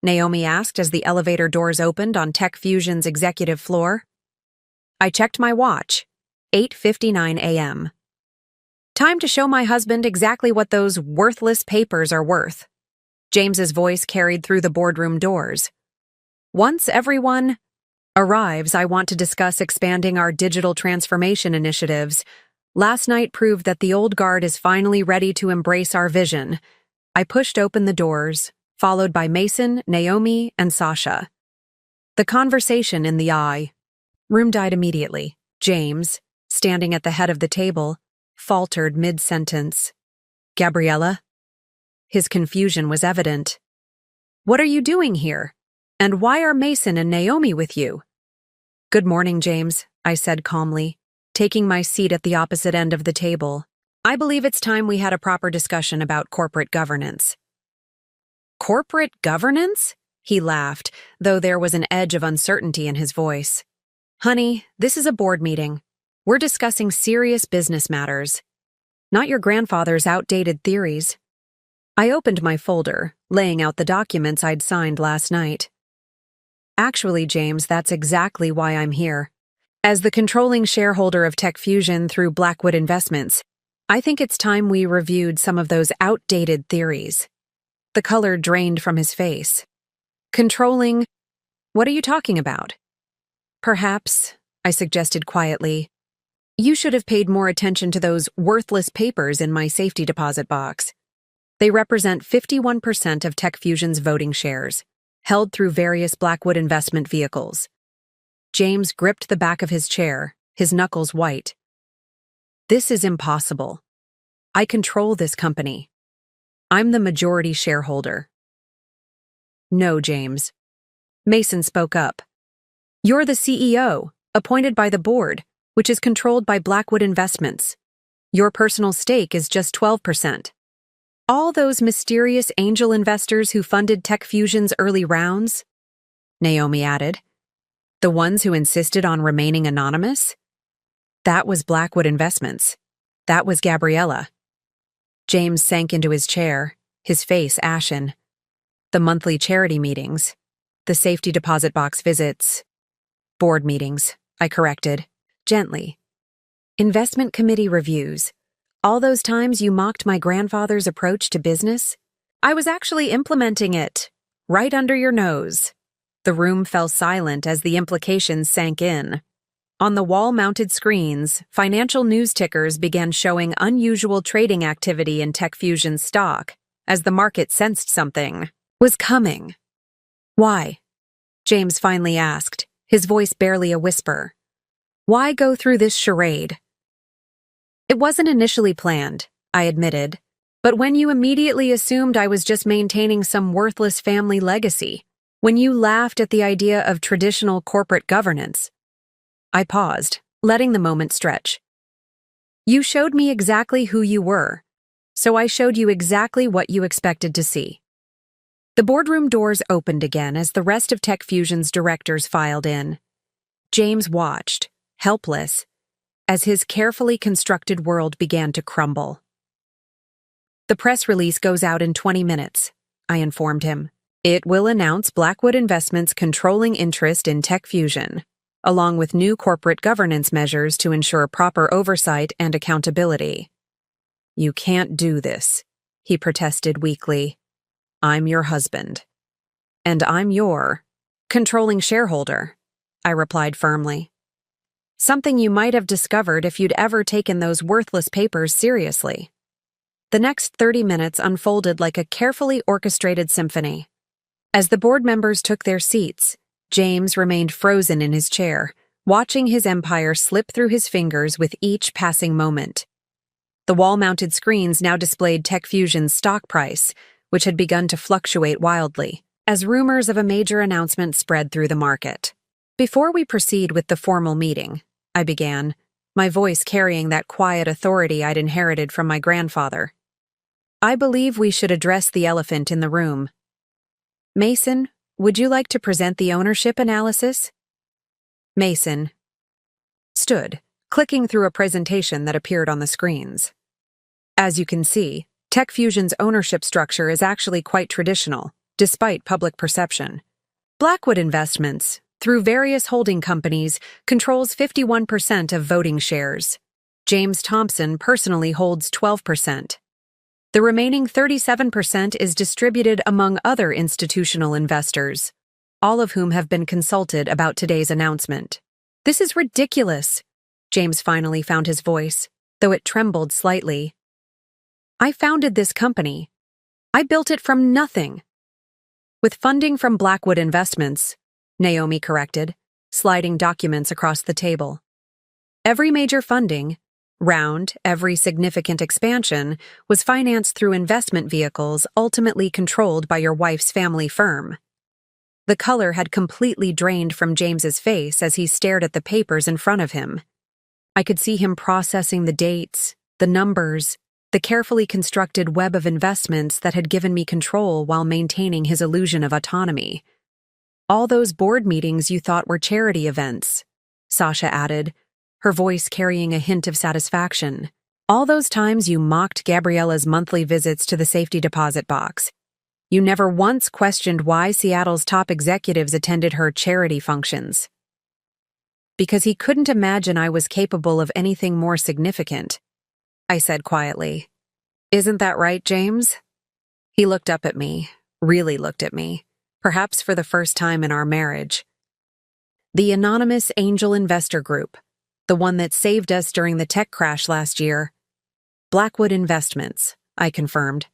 Naomi asked as the elevator doors opened on Tech Fusion's executive floor. I checked my watch. 8:59 a.m. Time to show my husband exactly what those worthless papers are worth. James's voice carried through the boardroom doors. Once everyone arrives, I want to discuss expanding our digital transformation initiatives. Last night proved that the old guard is finally ready to embrace our vision. I pushed open the doors, followed by Mason, Naomi, and Sasha. The conversation in the room died immediately. James, standing at the head of the table, faltered mid-sentence. Gabriella? His confusion was evident. What are you doing here? And why are Mason and Naomi with you? Good morning, James, I said calmly, taking my seat at the opposite end of the table. I believe it's time we had a proper discussion about corporate governance. Corporate governance? He laughed, though there was an edge of uncertainty in his voice. Honey, this is a board meeting. We're discussing serious business matters, not your grandfather's outdated theories. I opened my folder, laying out the documents I'd signed last night. Actually, James, that's exactly why I'm here. As the controlling shareholder of Tech Fusion through Blackwood Investments, I think it's time we reviewed some of those outdated theories. The color drained from his face. Controlling? What are you talking about? Perhaps, I suggested quietly, you should have paid more attention to those worthless papers in my safety deposit box. They represent 51% of Tech Fusion's voting shares, held through various Blackwood investment vehicles. James gripped the back of his chair, his knuckles white. This is impossible. I control this company. I'm the majority shareholder. No, James. Mason spoke up. You're the CEO, appointed by the board, which is controlled by Blackwood Investments. Your personal stake is just 12%. All those mysterious angel investors who funded Tech Fusion's early rounds? Naomi added. The ones who insisted on remaining anonymous? That was Blackwood Investments. That was Gabriella. James sank into his chair, his face ashen. The monthly charity meetings, the safety deposit box visits, board meetings, I corrected, gently. Investment committee reviews. All those times you mocked my grandfather's approach to business? I was actually implementing it, right under your nose. The room fell silent as the implications sank in. On the wall-mounted screens, financial news tickers began showing unusual trading activity in Tech Fusion's stock, as the market sensed something was coming. Why? James finally asked, his voice barely a whisper. Why go through this charade? It wasn't initially planned, I admitted, but when you immediately assumed I was just maintaining some worthless family legacy, when you laughed at the idea of traditional corporate governance, I paused, letting the moment stretch. You showed me exactly who you were, so I showed you exactly what you expected to see. The boardroom doors opened again as the rest of Tech Fusion's directors filed in. James watched, helpless, as his carefully constructed world began to crumble. The press release goes out in 20 minutes, I informed him. It will announce Blackwood Investments' controlling interest in Tech Fusion, along with new corporate governance measures to ensure proper oversight and accountability. You can't do this, he protested weakly. I'm your husband. And I'm your controlling shareholder. I replied firmly. Something you might have discovered if you'd ever taken those worthless papers seriously. The next 30 minutes unfolded like a carefully orchestrated symphony. As the board members took their seats, James remained frozen in his chair, watching his empire slip through his fingers with each passing moment. The wall-mounted screens now displayed TechFusion's stock price, which had begun to fluctuate wildly, as rumors of a major announcement spread through the market. Before we proceed with the formal meeting, I began, my voice carrying that quiet authority I'd inherited from my grandfather. I believe we should address the elephant in the room. Mason, would you like to present the ownership analysis? Mason stood, clicking through a presentation that appeared on the screens. As you can see, TechFusion's ownership structure is actually quite traditional, despite public perception. Blackwood Investments, through various holding companies, controls 51% of voting shares. James Thompson personally holds 12%. The remaining 37% is distributed among other institutional investors, all of whom have been consulted about today's announcement. This is ridiculous, James finally found his voice, though it trembled slightly. I founded this company. I built it from nothing. With funding from Blackwood Investments, Naomi corrected, sliding documents across the table. Every major funding round, every significant expansion, was financed through investment vehicles ultimately controlled by your wife's family firm. The color had completely drained from James's face as he stared at the papers in front of him. I could see him processing the dates, the numbers, the carefully constructed web of investments that had given me control while maintaining his illusion of autonomy. All those board meetings you thought were charity events, Sasha added, her voice carrying a hint of satisfaction. All those times you mocked Gabriella's monthly visits to the safety deposit box. You never once questioned why Seattle's top executives attended her charity functions. Because he couldn't imagine I was capable of anything more significant, I said quietly. Isn't that right, James? He looked up at me, really looked at me, perhaps for the first time in our marriage. The anonymous angel investor group, the one that saved us during the tech crash last year. Blackwood Investments, I confirmed.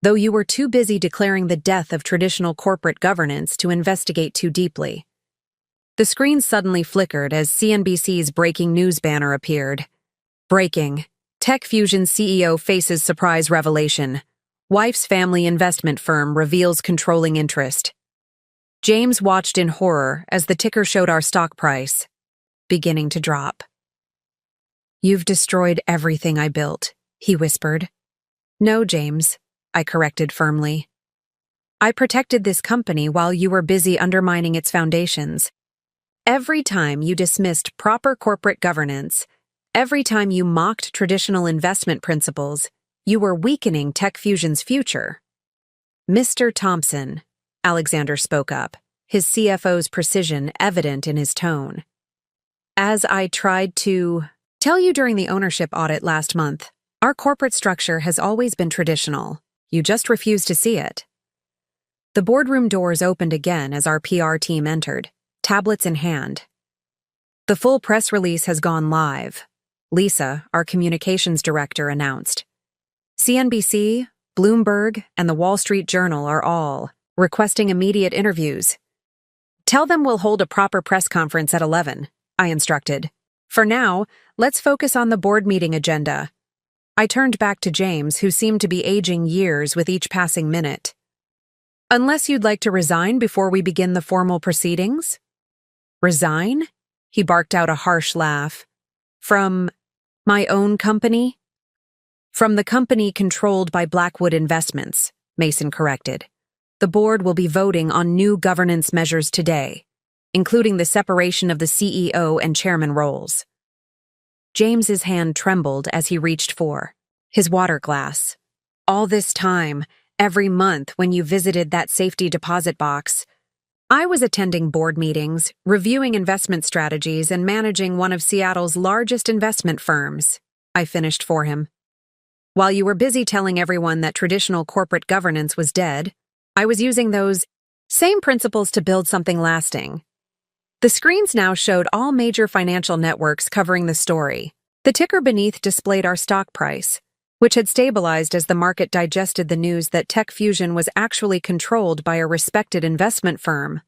Though you were too busy declaring the death of traditional corporate governance to investigate too deeply. The screen suddenly flickered as CNBC's breaking news banner appeared. Breaking. TechFusion CEO faces surprise revelation. Wife's family investment firm reveals controlling interest. James watched in horror as the ticker showed our stock price beginning to drop. You've destroyed everything I built, he whispered. No, James, I corrected firmly. I protected this company while you were busy undermining its foundations. Every time you dismissed proper corporate governance, every time you mocked traditional investment principles, you were weakening TechFusion's future. Mr. Thompson, Alexander spoke up, his CFO's precision evident in his tone. As I tried to tell you during the ownership audit last month, our corporate structure has always been traditional. You just refuse to see it. The boardroom doors opened again as our PR team entered, tablets in hand. The full press release has gone live, Lisa, our communications director, announced. CNBC, Bloomberg, and the Wall Street Journal are all requesting immediate interviews. Tell them we'll hold a proper press conference at 11, I instructed. For now, let's focus on the board meeting agenda. I turned back to James, who seemed to be aging years with each passing minute. Unless you'd like to resign before we begin the formal proceedings? Resign? He barked out a harsh laugh. From my own company? From the company controlled by Blackwood Investments, Mason corrected. The board will be voting on new governance measures today, including the separation of the CEO and chairman roles. James's hand trembled as he reached for his water glass. All this time, every month when you visited that safety deposit box, I was attending board meetings, reviewing investment strategies, and managing one of Seattle's largest investment firms, I finished for him. While you were busy telling everyone that traditional corporate governance was dead, I was using those same principles to build something lasting. The screens now showed all major financial networks covering the story. The ticker beneath displayed our stock price, which had stabilized as the market digested the news that Tech Fusion was actually controlled by a respected investment firm.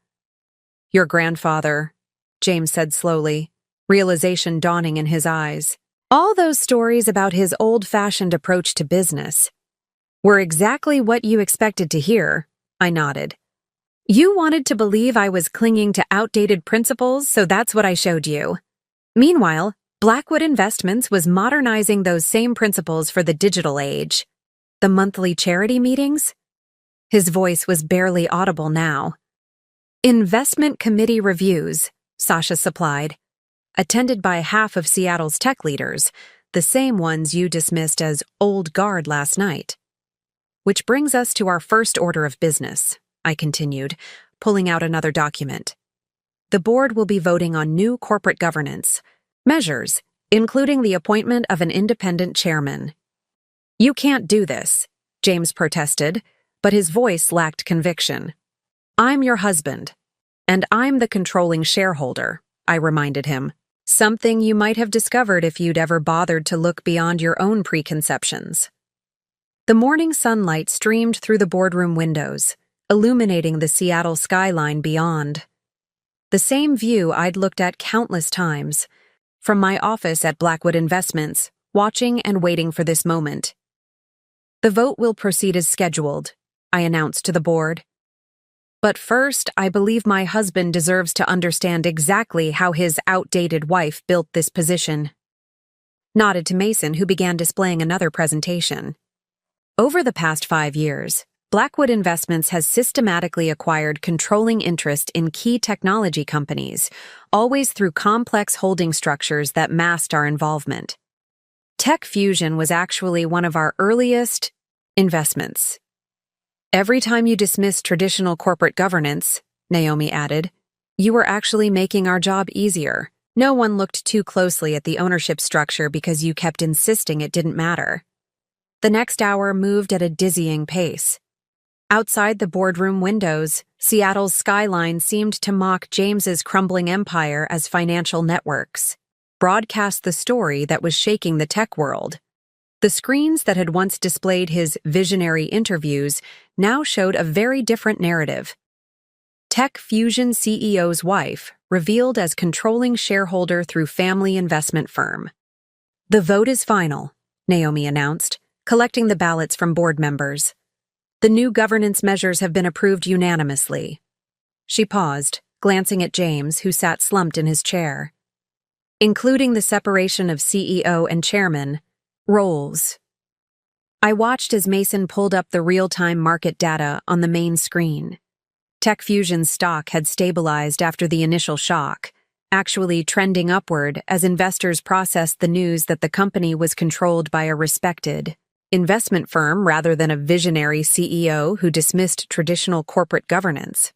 "Your grandfather," James said slowly, realization dawning in his eyes. "All those stories about his old-fashioned approach to business were exactly what you expected to hear," I nodded. "You wanted to believe I was clinging to outdated principles, so that's what I showed you." Meanwhile, Blackwood Investments was modernizing those same principles for the digital age. The monthly charity meetings? His voice was barely audible now. "Investment committee reviews," Sasha supplied, attended by half of Seattle's tech leaders, the same ones you dismissed as old guard last night. "Which brings us to our first order of business," I continued, pulling out another document. "The board will be voting on new corporate governance measures, including the appointment of an independent chairman." "You can't do this," James protested, but his voice lacked conviction. "I'm your husband, and I'm the controlling shareholder," I reminded him. "Something you might have discovered if you'd ever bothered to look beyond your own preconceptions." The morning sunlight streamed through the boardroom windows, illuminating the Seattle skyline beyond. The same view I'd looked at countless times, from my office at Blackwood Investments, watching and waiting for this moment. "The vote will proceed as scheduled," I announced to the board. "But first, I believe my husband deserves to understand exactly how his outdated wife built this position." Nodded to Mason, who began displaying another presentation. Over the past 5 years, Blackwood Investments has systematically acquired controlling interest in key technology companies, always through complex holding structures that masked our involvement. Tech Fusion was actually one of our earliest investments. "Every time you dismissed traditional corporate governance," Naomi added, "you were actually making our job easier. No one looked too closely at the ownership structure because you kept insisting it didn't matter." The next hour moved at a dizzying pace. Outside the boardroom windows, Seattle's skyline seemed to mock James's crumbling empire as financial networks broadcast the story that was shaking the tech world. The screens that had once displayed his visionary interviews now showed a very different narrative. Tech Fusion CEO's wife, revealed as controlling shareholder through family investment firm. "The vote is final," Naomi announced, collecting the ballots from board members. "The new governance measures have been approved unanimously." She paused, glancing at James, who sat slumped in his chair. "Including the separation of CEO and chairman roles." I watched as Mason pulled up the real-time market data on the main screen. Tech Fusion's stock had stabilized after the initial shock, actually trending upward as investors processed the news that the company was controlled by a respected investment firm rather than a visionary CEO who dismissed traditional corporate governance.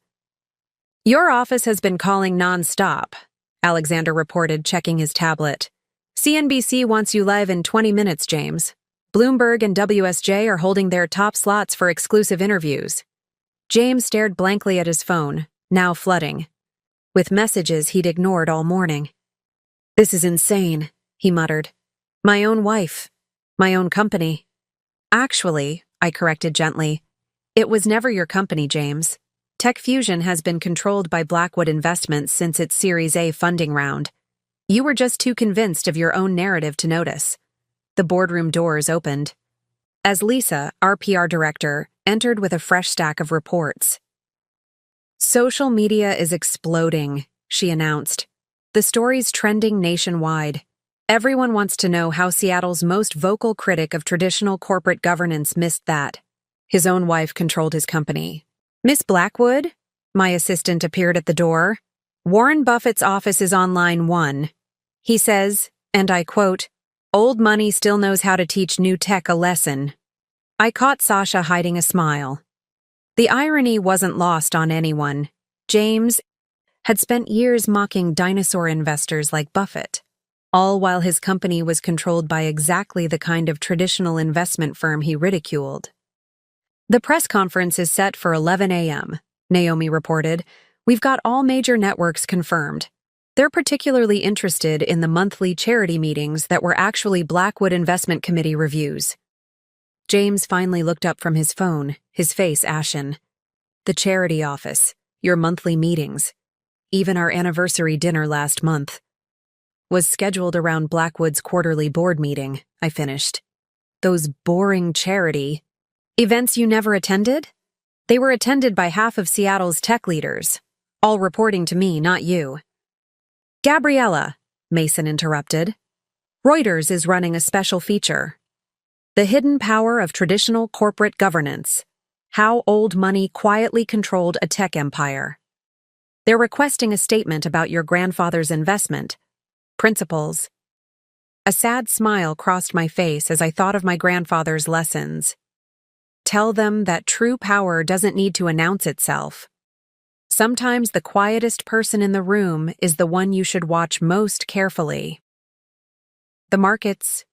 "Your office has been calling non-stop," Alexander reported, checking his tablet. "CNBC wants you live in 20 minutes, James. Bloomberg and WSJ are holding their top slots for exclusive interviews." James stared blankly at his phone, now flooding with messages he'd ignored all morning. "This is insane," he muttered. "My own wife. My own company." "Actually," I corrected gently, "it was never your company, James. Tech Fusion has been controlled by Blackwood Investments since its Series A funding round. You were just too convinced of your own narrative to notice." The boardroom doors opened as Lisa, our PR director, entered with a fresh stack of reports. "Social media is exploding," she announced. "The story's trending nationwide. Everyone wants to know how Seattle's most vocal critic of traditional corporate governance missed that. His own wife controlled his company." "Miss Blackwood?" My assistant appeared at the door. "Warren Buffett's office is on line 1. He says, and I quote, 'Old money still knows how to teach new tech a lesson.'" I caught Sasha hiding a smile. The irony wasn't lost on anyone. James had spent years mocking dinosaur investors like Buffett, all while his company was controlled by exactly the kind of traditional investment firm he ridiculed. "The press conference is set for 11 a.m., Naomi reported, We've got all major networks confirmed. They're particularly interested in the monthly charity meetings that were actually Blackwood Investment Committee reviews. James finally looked up from his phone, his face ashen. The charity office, your monthly meetings, even our anniversary dinner last month, was scheduled around Blackwood's quarterly board meeting, I finished. Those boring charity events you never attended? They were attended by half of Seattle's tech leaders, all reporting to me, not you. Gabriella, Mason interrupted. Reuters is running a special feature. The Hidden Power of Traditional Corporate Governance. How Old Money Quietly Controlled a Tech Empire. They're requesting a statement about your grandfather's investment, principles. A sad smile crossed my face as I thought of my grandfather's lessons. Tell them that true power doesn't need to announce itself. Sometimes the quietest person in the room is the one you should watch most carefully. The markets.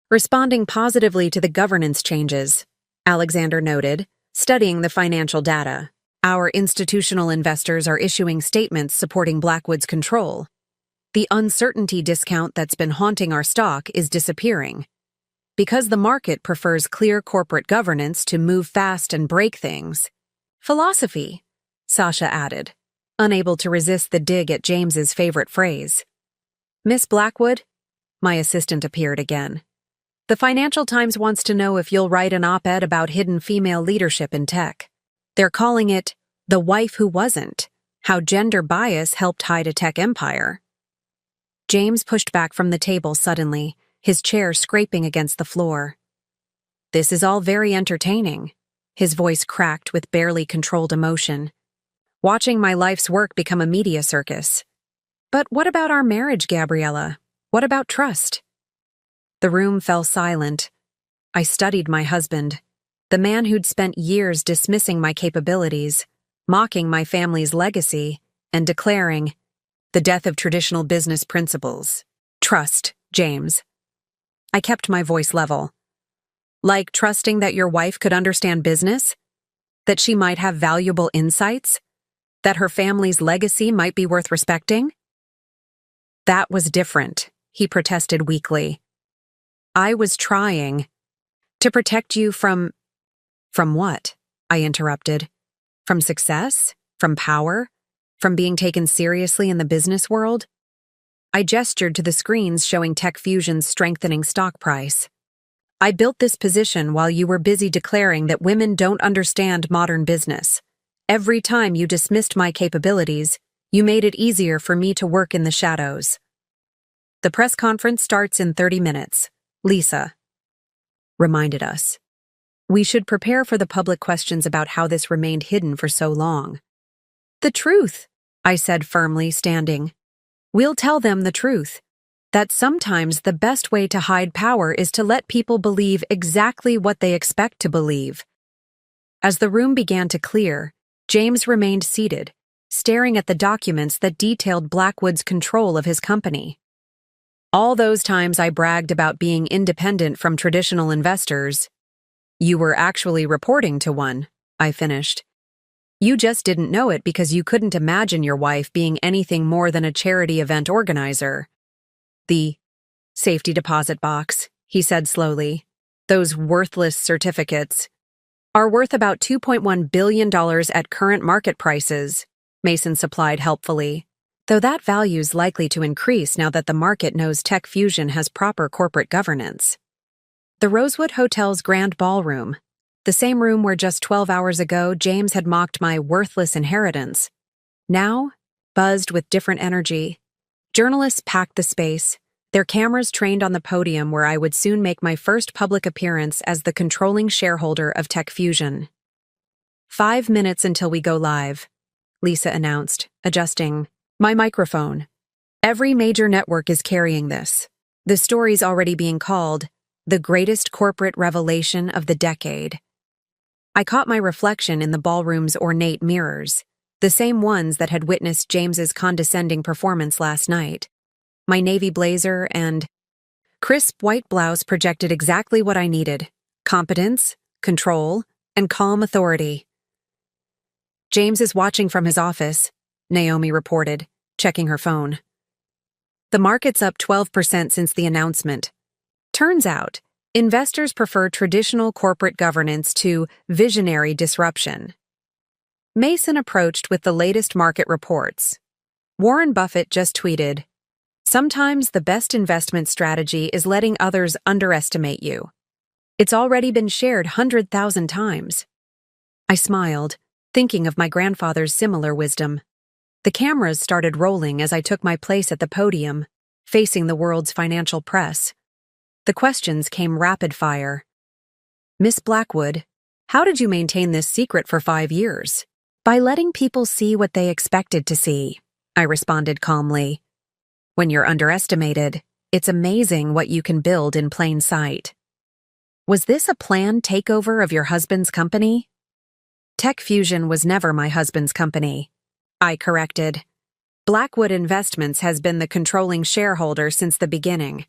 Responding positively to the governance changes, Alexander noted, studying the financial data. Our institutional investors are issuing statements supporting Blackwood's control. The uncertainty discount that's been haunting our stock is disappearing. Because the market prefers clear corporate governance to move fast and break things. Philosophy, Sasha added, unable to resist the dig at James's favorite phrase. Miss Blackwood? My assistant appeared again. The Financial Times wants to know if you'll write an op-ed about hidden female leadership in tech. They're calling it The Wife Who Wasn't, How Gender Bias Helped Hide a Tech Empire. James pushed back from the table suddenly, his chair scraping against the floor. This is all very entertaining. His voice cracked with barely controlled emotion. Watching my life's work become a media circus. But what about our marriage, Gabriella? What about trust? The room fell silent. I studied my husband, the man who'd spent years dismissing my capabilities, mocking my family's legacy, and declaring, the death of traditional business principles. Trust, James. I kept my voice level. Like trusting that your wife could understand business? That she might have valuable insights? That her family's legacy might be worth respecting? That was different, he protested weakly. I was trying to protect you from what? I interrupted. From success? From power? From being taken seriously in the business world? I gestured to the screens showing Tech Fusion's strengthening stock price. I built this position while you were busy declaring that women don't understand modern business. Every time you dismissed my capabilities, you made it easier for me to work in the shadows. The press conference starts in 30 minutes. Lisa reminded us. We should prepare for the public questions about how this remained hidden for so long. The truth, I said firmly, standing. We'll tell them the truth. That sometimes the best way to hide power is to let people believe exactly what they expect to believe. As the room began to clear, James remained seated, staring at the documents that detailed Blackwood's control of his company. All those times I bragged about being independent from traditional investors. You were actually reporting to one, I finished. You just didn't know it because you couldn't imagine your wife being anything more than a charity event organizer. The safety deposit box, he said slowly. Those worthless certificates are worth about $2.1 billion at current market prices, Mason supplied helpfully. Though that value's likely to increase now that the market knows Tech Fusion has proper corporate governance. The Rosewood Hotel's grand ballroom, the same room where just 12 hours ago James had mocked my worthless inheritance, now buzzed with different energy. Journalists packed the space, their cameras trained on the podium where I would soon make my first public appearance as the controlling shareholder of Tech Fusion. 5 minutes until we go live, Lisa announced, adjusting my microphone. Every major network is carrying this. The story's already being called the greatest corporate revelation of the decade. I caught my reflection in the ballroom's ornate mirrors, the same ones that had witnessed James's condescending performance last night. My navy blazer and crisp white blouse projected exactly what I needed: competence, control, and calm authority. James is watching from his office, Naomi reported, checking her phone. The market's up 12% since the announcement. Turns out, investors prefer traditional corporate governance to visionary disruption. Mason approached with the latest market reports. Warren Buffett just tweeted, "Sometimes the best investment strategy is letting others underestimate you." It's already been shared 100,000 times. I smiled, thinking of my grandfather's similar wisdom. The cameras started rolling as I took my place at the podium, facing the world's financial press. The questions came rapid fire. "Miss Blackwood, how did you maintain this secret for 5 years?" "By letting people see what they expected to see," I responded calmly. "When you're underestimated, it's amazing what you can build in plain sight." "Was this a planned takeover of your husband's company?" "Tech Fusion was never my husband's company," I corrected. "Blackwood Investments has been the controlling shareholder since the beginning.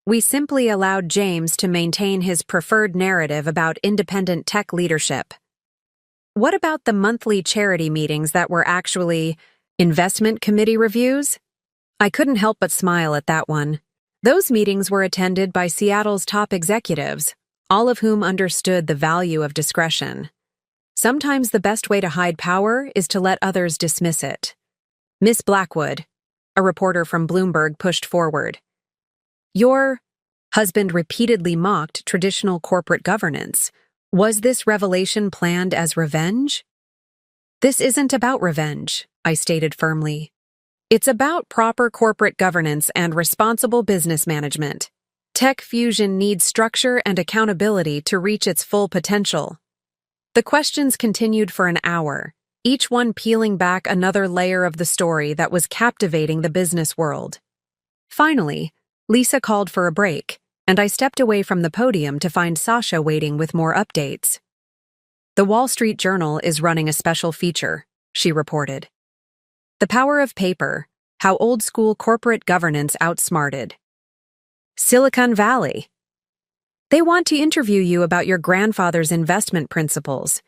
We simply allowed James to maintain his preferred narrative about independent tech leadership." "What about the monthly charity meetings that were actually investment committee reviews?" I couldn't help but smile at that one. Those meetings were attended by Seattle's top executives, all of whom understood the value of discretion. Sometimes the best way to hide power is to let others dismiss it. "Miss Blackwood," a reporter from Bloomberg pushed forward. "Your husband repeatedly mocked traditional corporate governance. Was this revelation planned as revenge?" "This isn't about revenge," I stated firmly. "It's about proper corporate governance and responsible business management. Tech Fusion needs structure and accountability to reach its full potential." The questions continued for an hour, each one peeling back another layer of the story that was captivating the business world. Finally, Lisa called for a break, and I stepped away from the podium to find Sasha waiting with more updates. "The Wall Street Journal is running a special feature," she reported. "The Power of Paper: How Old-School Corporate Governance Outsmarted Silicon Valley. They want to interview you about your grandfather's investment principles.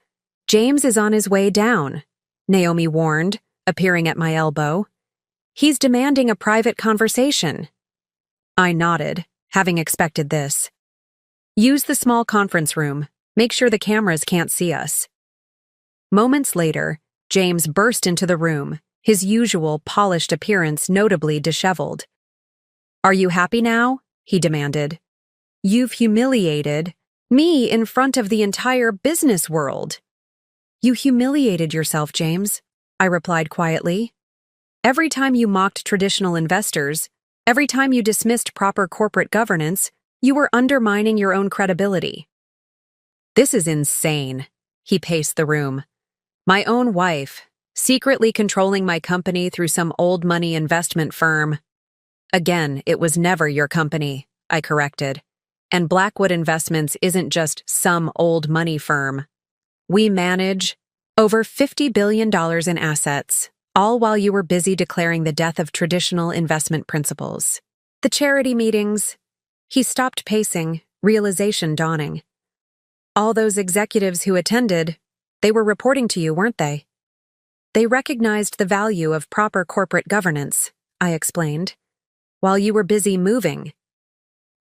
James is on his way down," Naomi warned, appearing at my elbow. "He's demanding a private conversation." I nodded, having expected this. "Use the small conference room. Make sure the cameras can't see us." Moments later, James burst into the room, his usual polished appearance notably disheveled. "Are you happy now?" he demanded. "You've humiliated me in front of the entire business world." "You humiliated yourself, James," I replied quietly. "Every time you mocked traditional investors, every time you dismissed proper corporate governance, you were undermining your own credibility." "This is insane," he paced the room. "My own wife, secretly controlling my company through some old money investment firm." "Again, it was never your company," I corrected. "And Blackwood Investments isn't just some old money firm. We manage over $50 billion in assets, all while you were busy declaring the death of traditional investment principles." "The charity meetings." He stopped pacing, realization dawning. "All those executives who attended, they were reporting to you, weren't they?" "They recognized the value of proper corporate governance," I explained, "while you were busy moving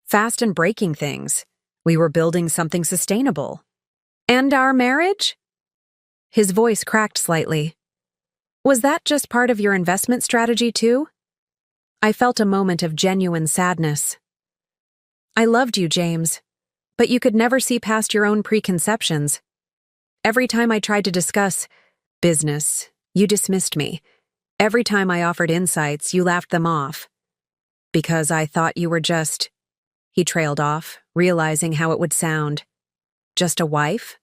fast and breaking things. We were building something sustainable." "And our marriage?" His voice cracked slightly. "Was that just part of your investment strategy too?" I felt a moment of genuine sadness. "I loved you, James, but you could never see past your own preconceptions. Every time I tried to discuss business, you dismissed me. Every time I offered insights, you laughed them off. Because I thought you were just..." He trailed off, realizing how it would sound. "Just a wife?"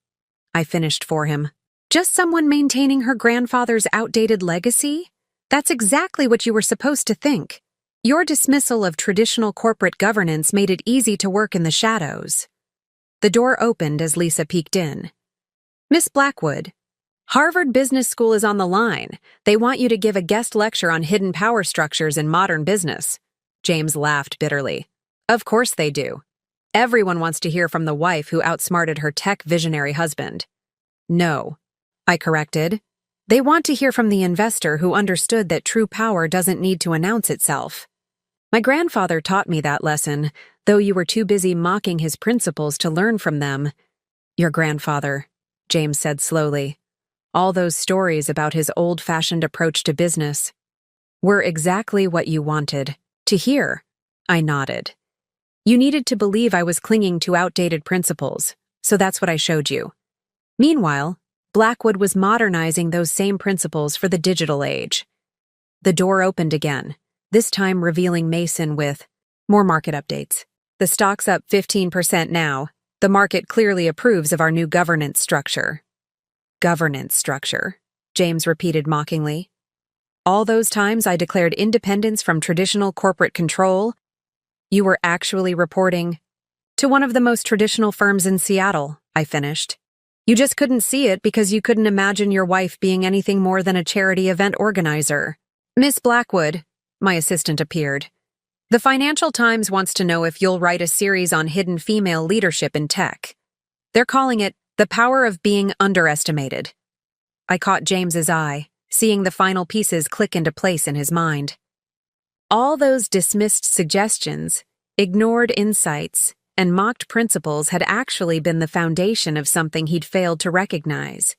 I finished for him. "Just someone maintaining her grandfather's outdated legacy? That's exactly what you were supposed to think. Your dismissal of traditional corporate governance made it easy to work in the shadows." The door opened as Lisa peeked in. "Miss Blackwood, Harvard Business School is on the line. They want you to give a guest lecture on hidden power structures in modern business." James laughed bitterly. "Of course they do. Everyone wants to hear from the wife who outsmarted her tech visionary husband." "No," I corrected. They want to hear from the investor who understood that true power doesn't need to announce itself. My grandfather taught me that lesson, though you were too busy mocking his principles to learn from them. Your grandfather, James said slowly. All those stories about his old-fashioned approach to business were exactly what you wanted to hear. I nodded. You needed to believe I was clinging to outdated principles, so that's what I showed you. Meanwhile, Blackwood was modernizing those same principles for the digital age. The door opened again, this time revealing Mason with more market updates. The stock's up 15% now. The market clearly approves of our new governance structure. Governance structure, James repeated mockingly. All those times I declared independence from traditional corporate control, you were actually reporting to one of the most traditional firms in Seattle, I finished. You just couldn't see it because you couldn't imagine your wife being anything more than a charity event organizer. Miss Blackwood, my assistant appeared. The Financial Times wants to know if you'll write a series on hidden female leadership in tech. They're calling it The Power of Being Underestimated. I caught James's eye, seeing the final pieces click into place in his mind. All those dismissed suggestions, ignored insights, and mocked principles had actually been the foundation of something he'd failed to recognize.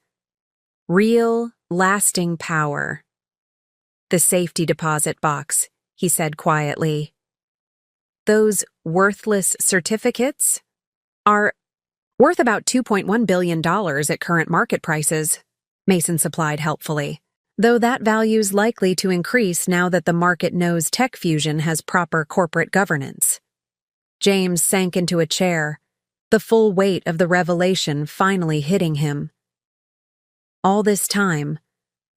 Real, lasting power. The safety deposit box, he said quietly. Those worthless certificates are worth about $2.1 billion at current market prices, Mason supplied helpfully, though that value's likely to increase now that the market knows TechFusion has proper corporate governance. James sank into a chair, the full weight of the revelation finally hitting him. All this time,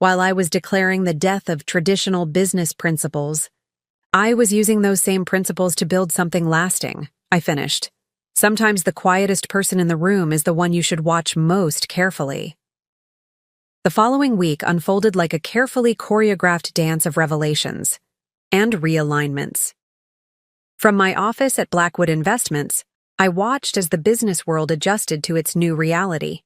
while I was declaring the death of traditional business principles, I was using those same principles to build something lasting, I finished. Sometimes the quietest person in the room is the one you should watch most carefully. The following week unfolded like a carefully choreographed dance of revelations and realignments. From my office at Blackwood Investments, I watched as the business world adjusted to its new reality.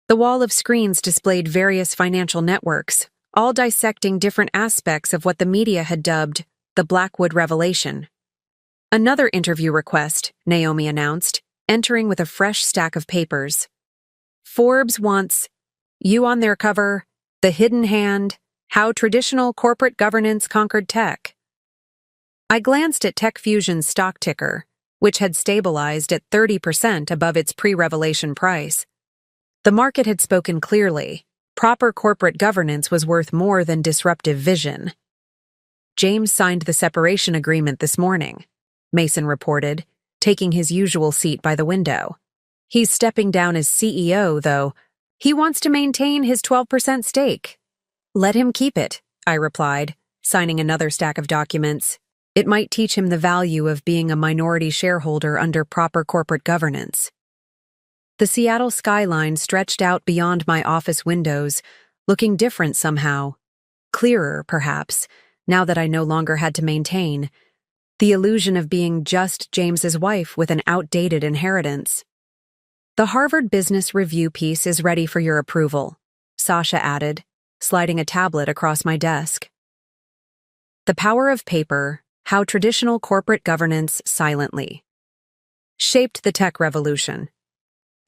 The wall of screens displayed various financial networks, all dissecting different aspects of what the media had dubbed the Blackwood Revelation. Another interview request, Naomi announced, entering with a fresh stack of papers. Forbes wants you on their cover, The Hidden Hand, How Traditional Corporate Governance Conquered Tech. I glanced at TechFusion's stock ticker, which had stabilized at 30% above its pre-revelation price. The market had spoken clearly. Proper corporate governance was worth more than disruptive vision. James signed the separation agreement this morning, Mason reported, taking his usual seat by the window. He's stepping down as CEO, though. He wants to maintain his 12% stake. Let him keep it, I replied, signing another stack of documents. It might teach him the value of being a minority shareholder under proper corporate governance. The Seattle skyline stretched out beyond my office windows, looking different somehow. Clearer, perhaps, now that I no longer had to maintain the illusion of being just James's wife with an outdated inheritance. The Harvard Business Review piece is ready for your approval, Sasha added, sliding a tablet across my desk. The Power of Paper, How Traditional Corporate Governance Silently Shaped the Tech Revolution.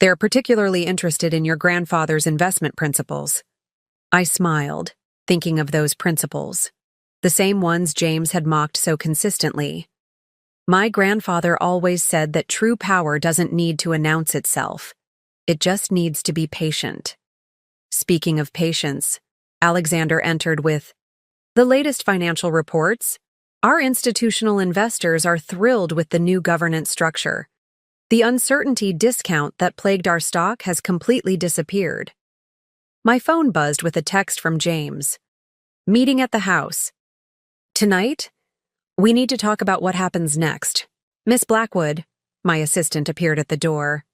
They're particularly interested in your grandfather's investment principles. I smiled, thinking of those principles, the same ones James had mocked so consistently. My grandfather always said that true power doesn't need to announce itself. It just needs to be patient. Speaking of patience, Alexander entered with, the latest financial reports. Our institutional investors are thrilled with the new governance structure. The uncertainty discount that plagued our stock has completely disappeared. My phone buzzed with a text from James. Meeting at the house. Tonight, we need to talk about what happens next. Miss Blackwood, my assistant appeared at the door.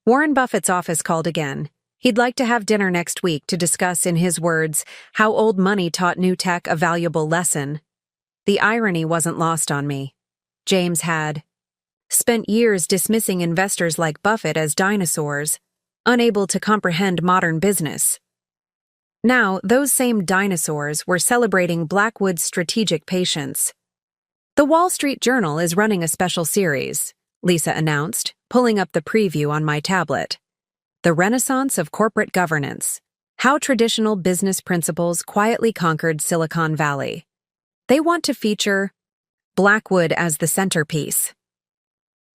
Warren Buffett's office called again. He'd like to have dinner next week to discuss, in his words, how old money taught new tech a valuable lesson. The irony wasn't lost on me. James had spent years dismissing investors like Buffett as dinosaurs, unable to comprehend modern business. Now, those same dinosaurs were celebrating Blackwood's strategic patience. The Wall Street Journal is running a special series, Lisa announced, pulling up the preview on my tablet. The Renaissance of Corporate Governance: How Traditional Business Principles Quietly Conquered Silicon Valley. They want to feature Blackwood as the centerpiece.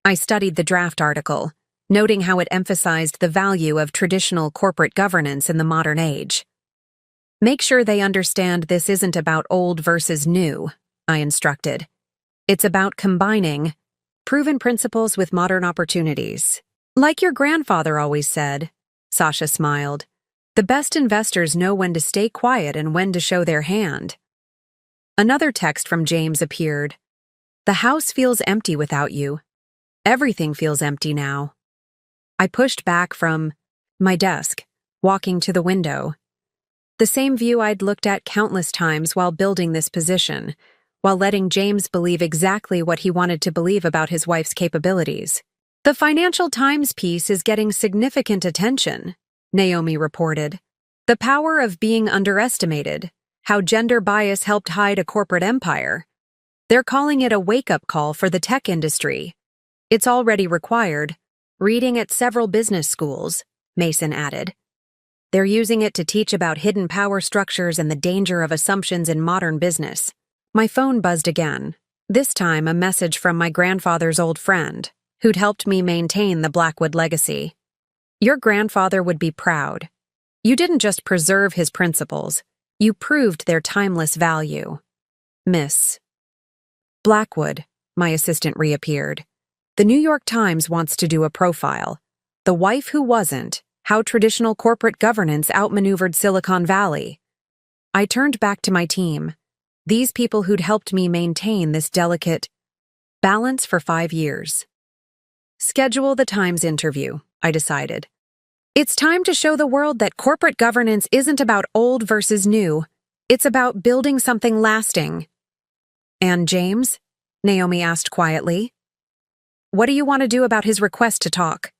I studied the draft article, noting how it emphasized the value of traditional corporate governance in the modern age. Make sure they understand this isn't about old versus new, I instructed. It's about combining proven principles with modern opportunities. Like your grandfather always said, Sasha smiled, the best investors know when to stay quiet and when to show their hand. Another text from James appeared. The house feels empty without you. Everything feels empty now. I pushed back from my desk, walking to the window. The same view I'd looked at countless times while building this position, while letting James believe exactly what he wanted to believe about his wife's capabilities. The Financial Times piece is getting significant attention, Naomi reported. The power of being underestimated, how gender bias helped hide a corporate empire. They're calling it a wake-up call for the tech industry. It's already required reading at several business schools, Mason added. They're using it to teach about hidden power structures and the danger of assumptions in modern business. My phone buzzed again, this time a message from my grandfather's old friend, who'd helped me maintain the Blackwood legacy. Your grandfather would be proud. You didn't just preserve his principles, you proved their timeless value. Miss Blackwood, my assistant reappeared. The New York Times wants to do a profile. The wife who wasn't, how traditional corporate governance outmaneuvered Silicon Valley. I turned back to my team, these people who'd helped me maintain this delicate balance for 5 years. Schedule the Times interview, I decided. It's time to show the world that corporate governance isn't about old versus new. It's about building something lasting. And James? Naomi asked quietly. What do you want to do about his request to talk?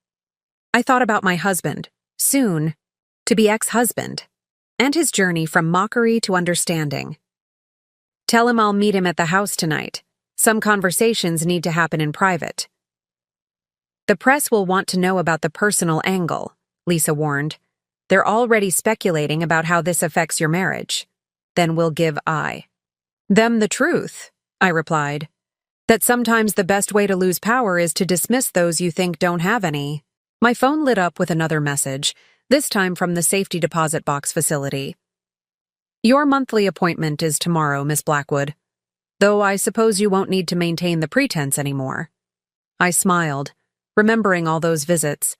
I thought about my husband, soon to be ex-husband, and his journey from mockery to understanding. Tell him I'll meet him at the house tonight. Some conversations need to happen in private. The press will want to know about the personal angle, Lisa warned. They're already speculating about how this affects your marriage. Then we'll give them the truth, I replied. That sometimes the best way to lose power is to dismiss those you think don't have any. My phone lit up with another message, this time from the safety deposit box facility. Your monthly appointment is tomorrow, Miss Blackwood. Though I suppose you won't need to maintain the pretense anymore. I smiled, remembering all those visits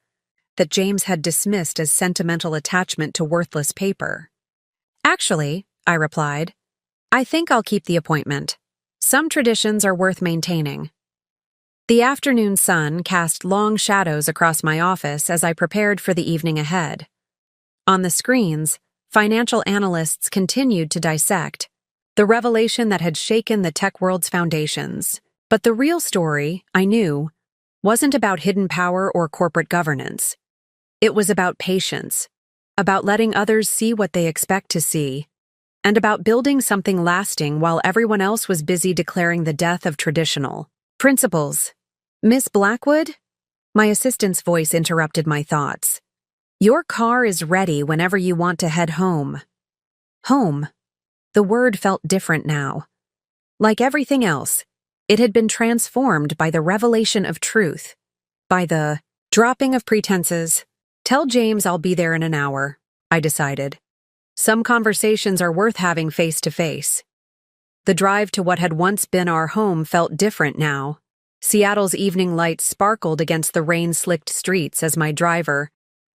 that James had dismissed as sentimental attachment to worthless paper. Actually, I replied, I think I'll keep the appointment. Some traditions are worth maintaining. The afternoon sun cast long shadows across my office as I prepared for the evening ahead. On the screens, financial analysts continued to dissect the revelation that had shaken the tech world's foundations. But the real story, I knew, wasn't about hidden power or corporate governance. It was about patience, about letting others see what they expect to see, and about building something lasting while everyone else was busy declaring the death of traditional principles. Miss Blackwood? My assistant's voice interrupted my thoughts. Your car is ready whenever you want to head home. Home. The word felt different now. Like everything else, it had been transformed by the revelation of truth, by the dropping of pretenses. Tell James I'll be there in an hour, I decided. Some conversations are worth having face to face. The drive to what had once been our home felt different now. Seattle's evening lights sparkled against the rain-slicked streets as my driver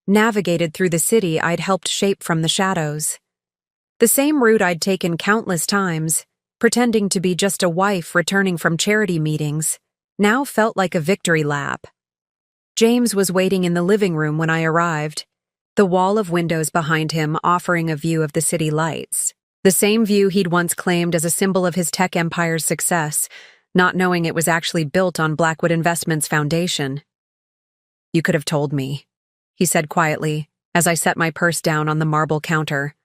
navigated through the city I'd helped shape from the shadows. The same route I'd taken countless times, pretending to be just a wife returning from charity meetings, now felt like a victory lap. James was waiting in the living room when I arrived, the wall of windows behind him offering a view of the city lights. The same view he'd once claimed as a symbol of his tech empire's success, not knowing it was actually built on Blackwood Investments' foundation. You could have told me, he said quietly, as I set my purse down on the marble counter.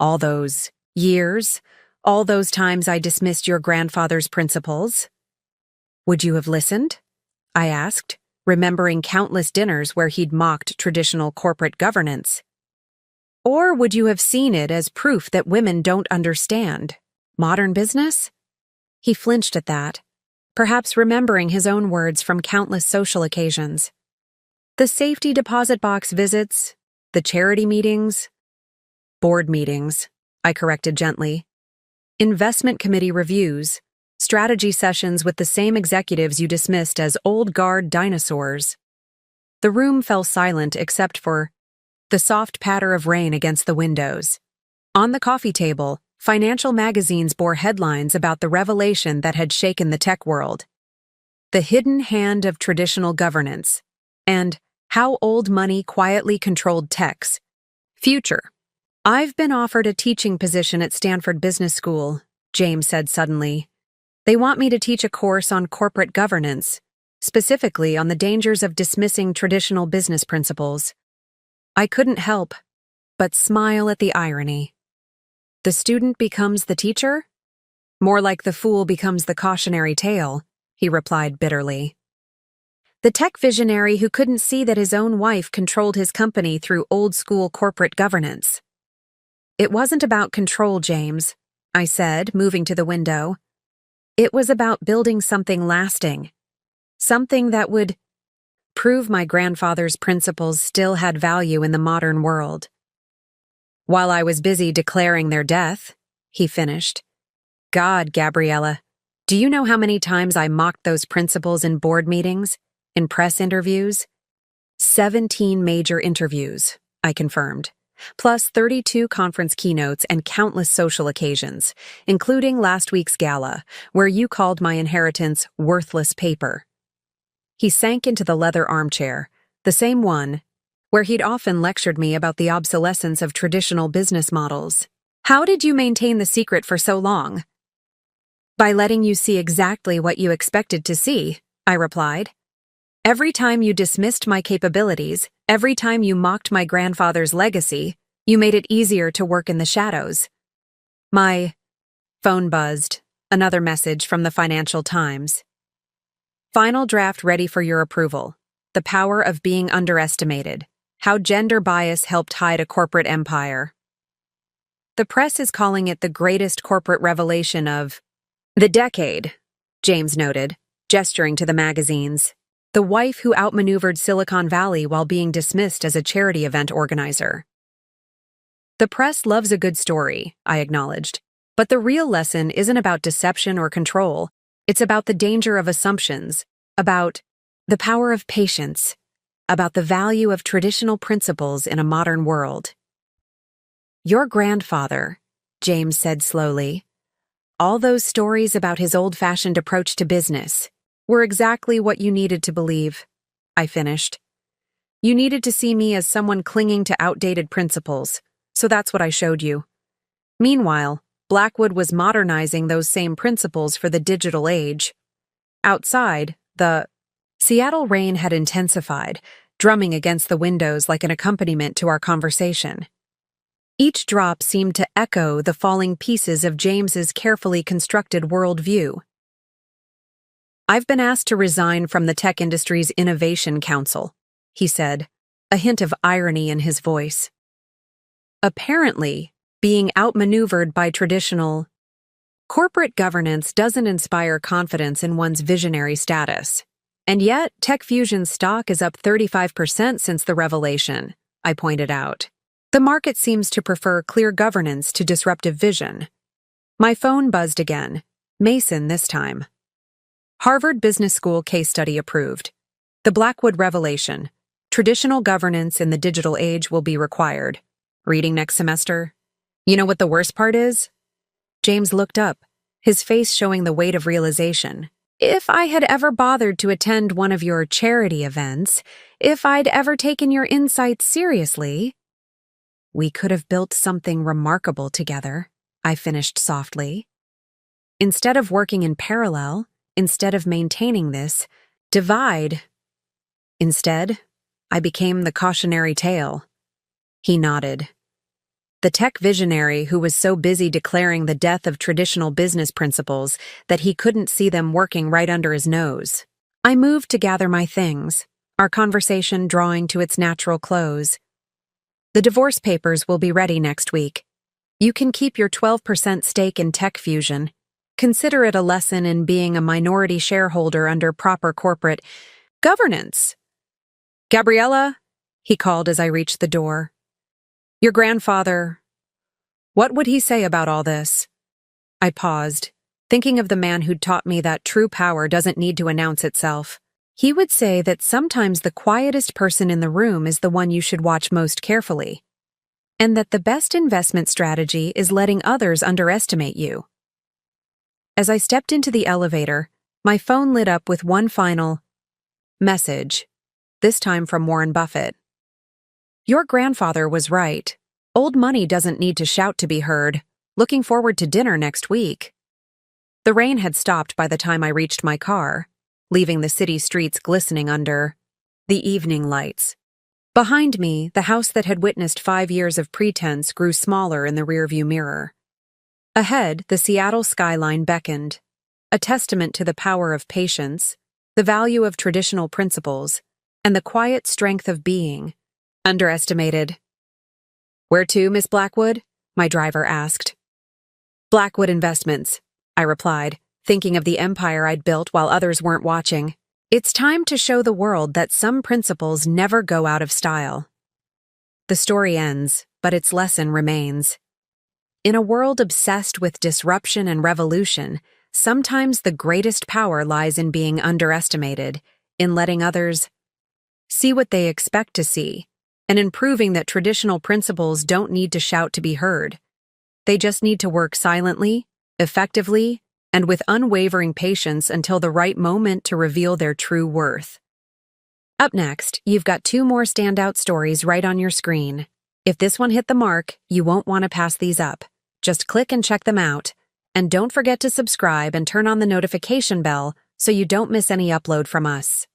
All those years, all those times I dismissed your grandfather's principles. Would you have listened? I asked, remembering countless dinners where he'd mocked traditional corporate governance. Or would you have seen it as proof that women don't understand modern business? He flinched at that, perhaps remembering his own words from countless social occasions. The safety deposit box visits, the charity meetings, board meetings, I corrected gently, investment committee reviews, strategy sessions with the same executives you dismissed as old guard dinosaurs. The room fell silent except for the soft patter of rain against the windows. On the coffee table, financial magazines bore headlines about the revelation that had shaken the tech world. The hidden hand of traditional governance, and how old money quietly controlled tech's future. I've been offered a teaching position at Stanford Business School, James said suddenly. They want me to teach a course on corporate governance, specifically on the dangers of dismissing traditional business principles. I couldn't help but smile at the irony. The student becomes the teacher? More like the fool becomes the cautionary tale, he replied bitterly. The tech visionary who couldn't see that his own wife controlled his company through old-school corporate governance. It wasn't about control, James, I said, moving to the window. It was about building something lasting. Something that would prove my grandfather's principles still had value in the modern world. While I was busy declaring their death, he finished. God, Gabriella, do you know how many times I mocked those principles in board meetings, in press interviews? 17 major interviews, I confirmed, plus 32 conference keynotes and countless social occasions, including last week's gala, where you called my inheritance worthless paper. He sank into the leather armchair, the same one where he'd often lectured me about the obsolescence of traditional business models. How did you maintain the secret for so long? By letting you see exactly what you expected to see, I replied. Every time you dismissed my capabilities, every time you mocked my grandfather's legacy, you made it easier to work in the shadows. My phone buzzed, another message from the Financial Times. Final draft ready for your approval. The power of being underestimated. How gender bias helped hide a corporate empire. The press is calling it the greatest corporate revelation of the decade, James noted, gesturing to the magazines. The wife who outmaneuvered Silicon Valley while being dismissed as a charity event organizer. The press loves a good story, I acknowledged, but the real lesson isn't about deception or control. It's about the danger of assumptions, about the power of patience, about the value of traditional principles in a modern world. Your grandfather, James said slowly, all those stories about his old-fashioned approach to business were exactly what you needed to believe, I finished. You needed to see me as someone clinging to outdated principles, so that's what I showed you. Meanwhile, Blackwood was modernizing those same principles for the digital age. Outside, the Seattle rain had intensified, drumming against the windows like an accompaniment to our conversation. Each drop seemed to echo the falling pieces of James's carefully constructed worldview. I've been asked to resign from the tech industry's Innovation Council, he said, a hint of irony in his voice. Apparently, being outmaneuvered by traditional corporate governance doesn't inspire confidence in one's visionary status. And yet, TechFusion's stock is up 35% since the revelation, I pointed out. The market seems to prefer clear governance to disruptive vision. My phone buzzed again, Mason this time. Harvard Business School case study approved. The Blackwood revelation. Traditional governance in the digital age will be required. Reading next semester. You know what the worst part is? James looked up, his face showing the weight of realization. If I had ever bothered to attend one of your charity events, if I'd ever taken your insights seriously, we could have built something remarkable together, I finished softly. Instead of working in parallel, instead of maintaining this divide, instead, I became the cautionary tale. He nodded. the tech visionary who was so busy declaring the death of traditional business principles that he couldn't see them working right under his nose. I moved to gather my things, our conversation drawing to its natural close. The divorce papers will be ready next week. You can keep your 12% stake in Tech Fusion. Consider it a lesson in being a minority shareholder under proper corporate governance. Gabriella, he called as I reached the door. Your grandfather. What would he say about all this? I paused, thinking of the man who'd taught me that true power doesn't need to announce itself. He would say that sometimes the quietest person in the room is the one you should watch most carefully, and that the best investment strategy is letting others underestimate you. As I stepped into the elevator, my phone lit up with one final message, this time from Warren Buffett. Your grandfather was right. Old money doesn't need to shout to be heard. Looking forward to dinner next week. The rain had stopped by the time I reached my car, leaving the city streets glistening under the evening lights. Behind me, the house that had witnessed 5 years of pretense grew smaller in the rearview mirror. Ahead, the Seattle skyline beckoned, a testament to the power of patience, the value of traditional principles, and the quiet strength of being underestimated. Where to, Miss Blackwood? My driver asked. Blackwood Investments, I replied, thinking of the empire I'd built while others weren't watching. It's time to show the world that some principles never go out of style. The story ends, but its lesson remains. In a world obsessed with disruption and revolution, sometimes the greatest power lies in being underestimated, in letting others see what they expect to see, and in proving that traditional principles don't need to shout to be heard. They just need to work silently, effectively, and with unwavering patience until the right moment to reveal their true worth. Up next, you've got 2 more standout stories right on your screen. If this one hit the mark, you won't want to pass these up. Just click and check them out. And don't forget to subscribe and turn on the notification bell so you don't miss any upload from us.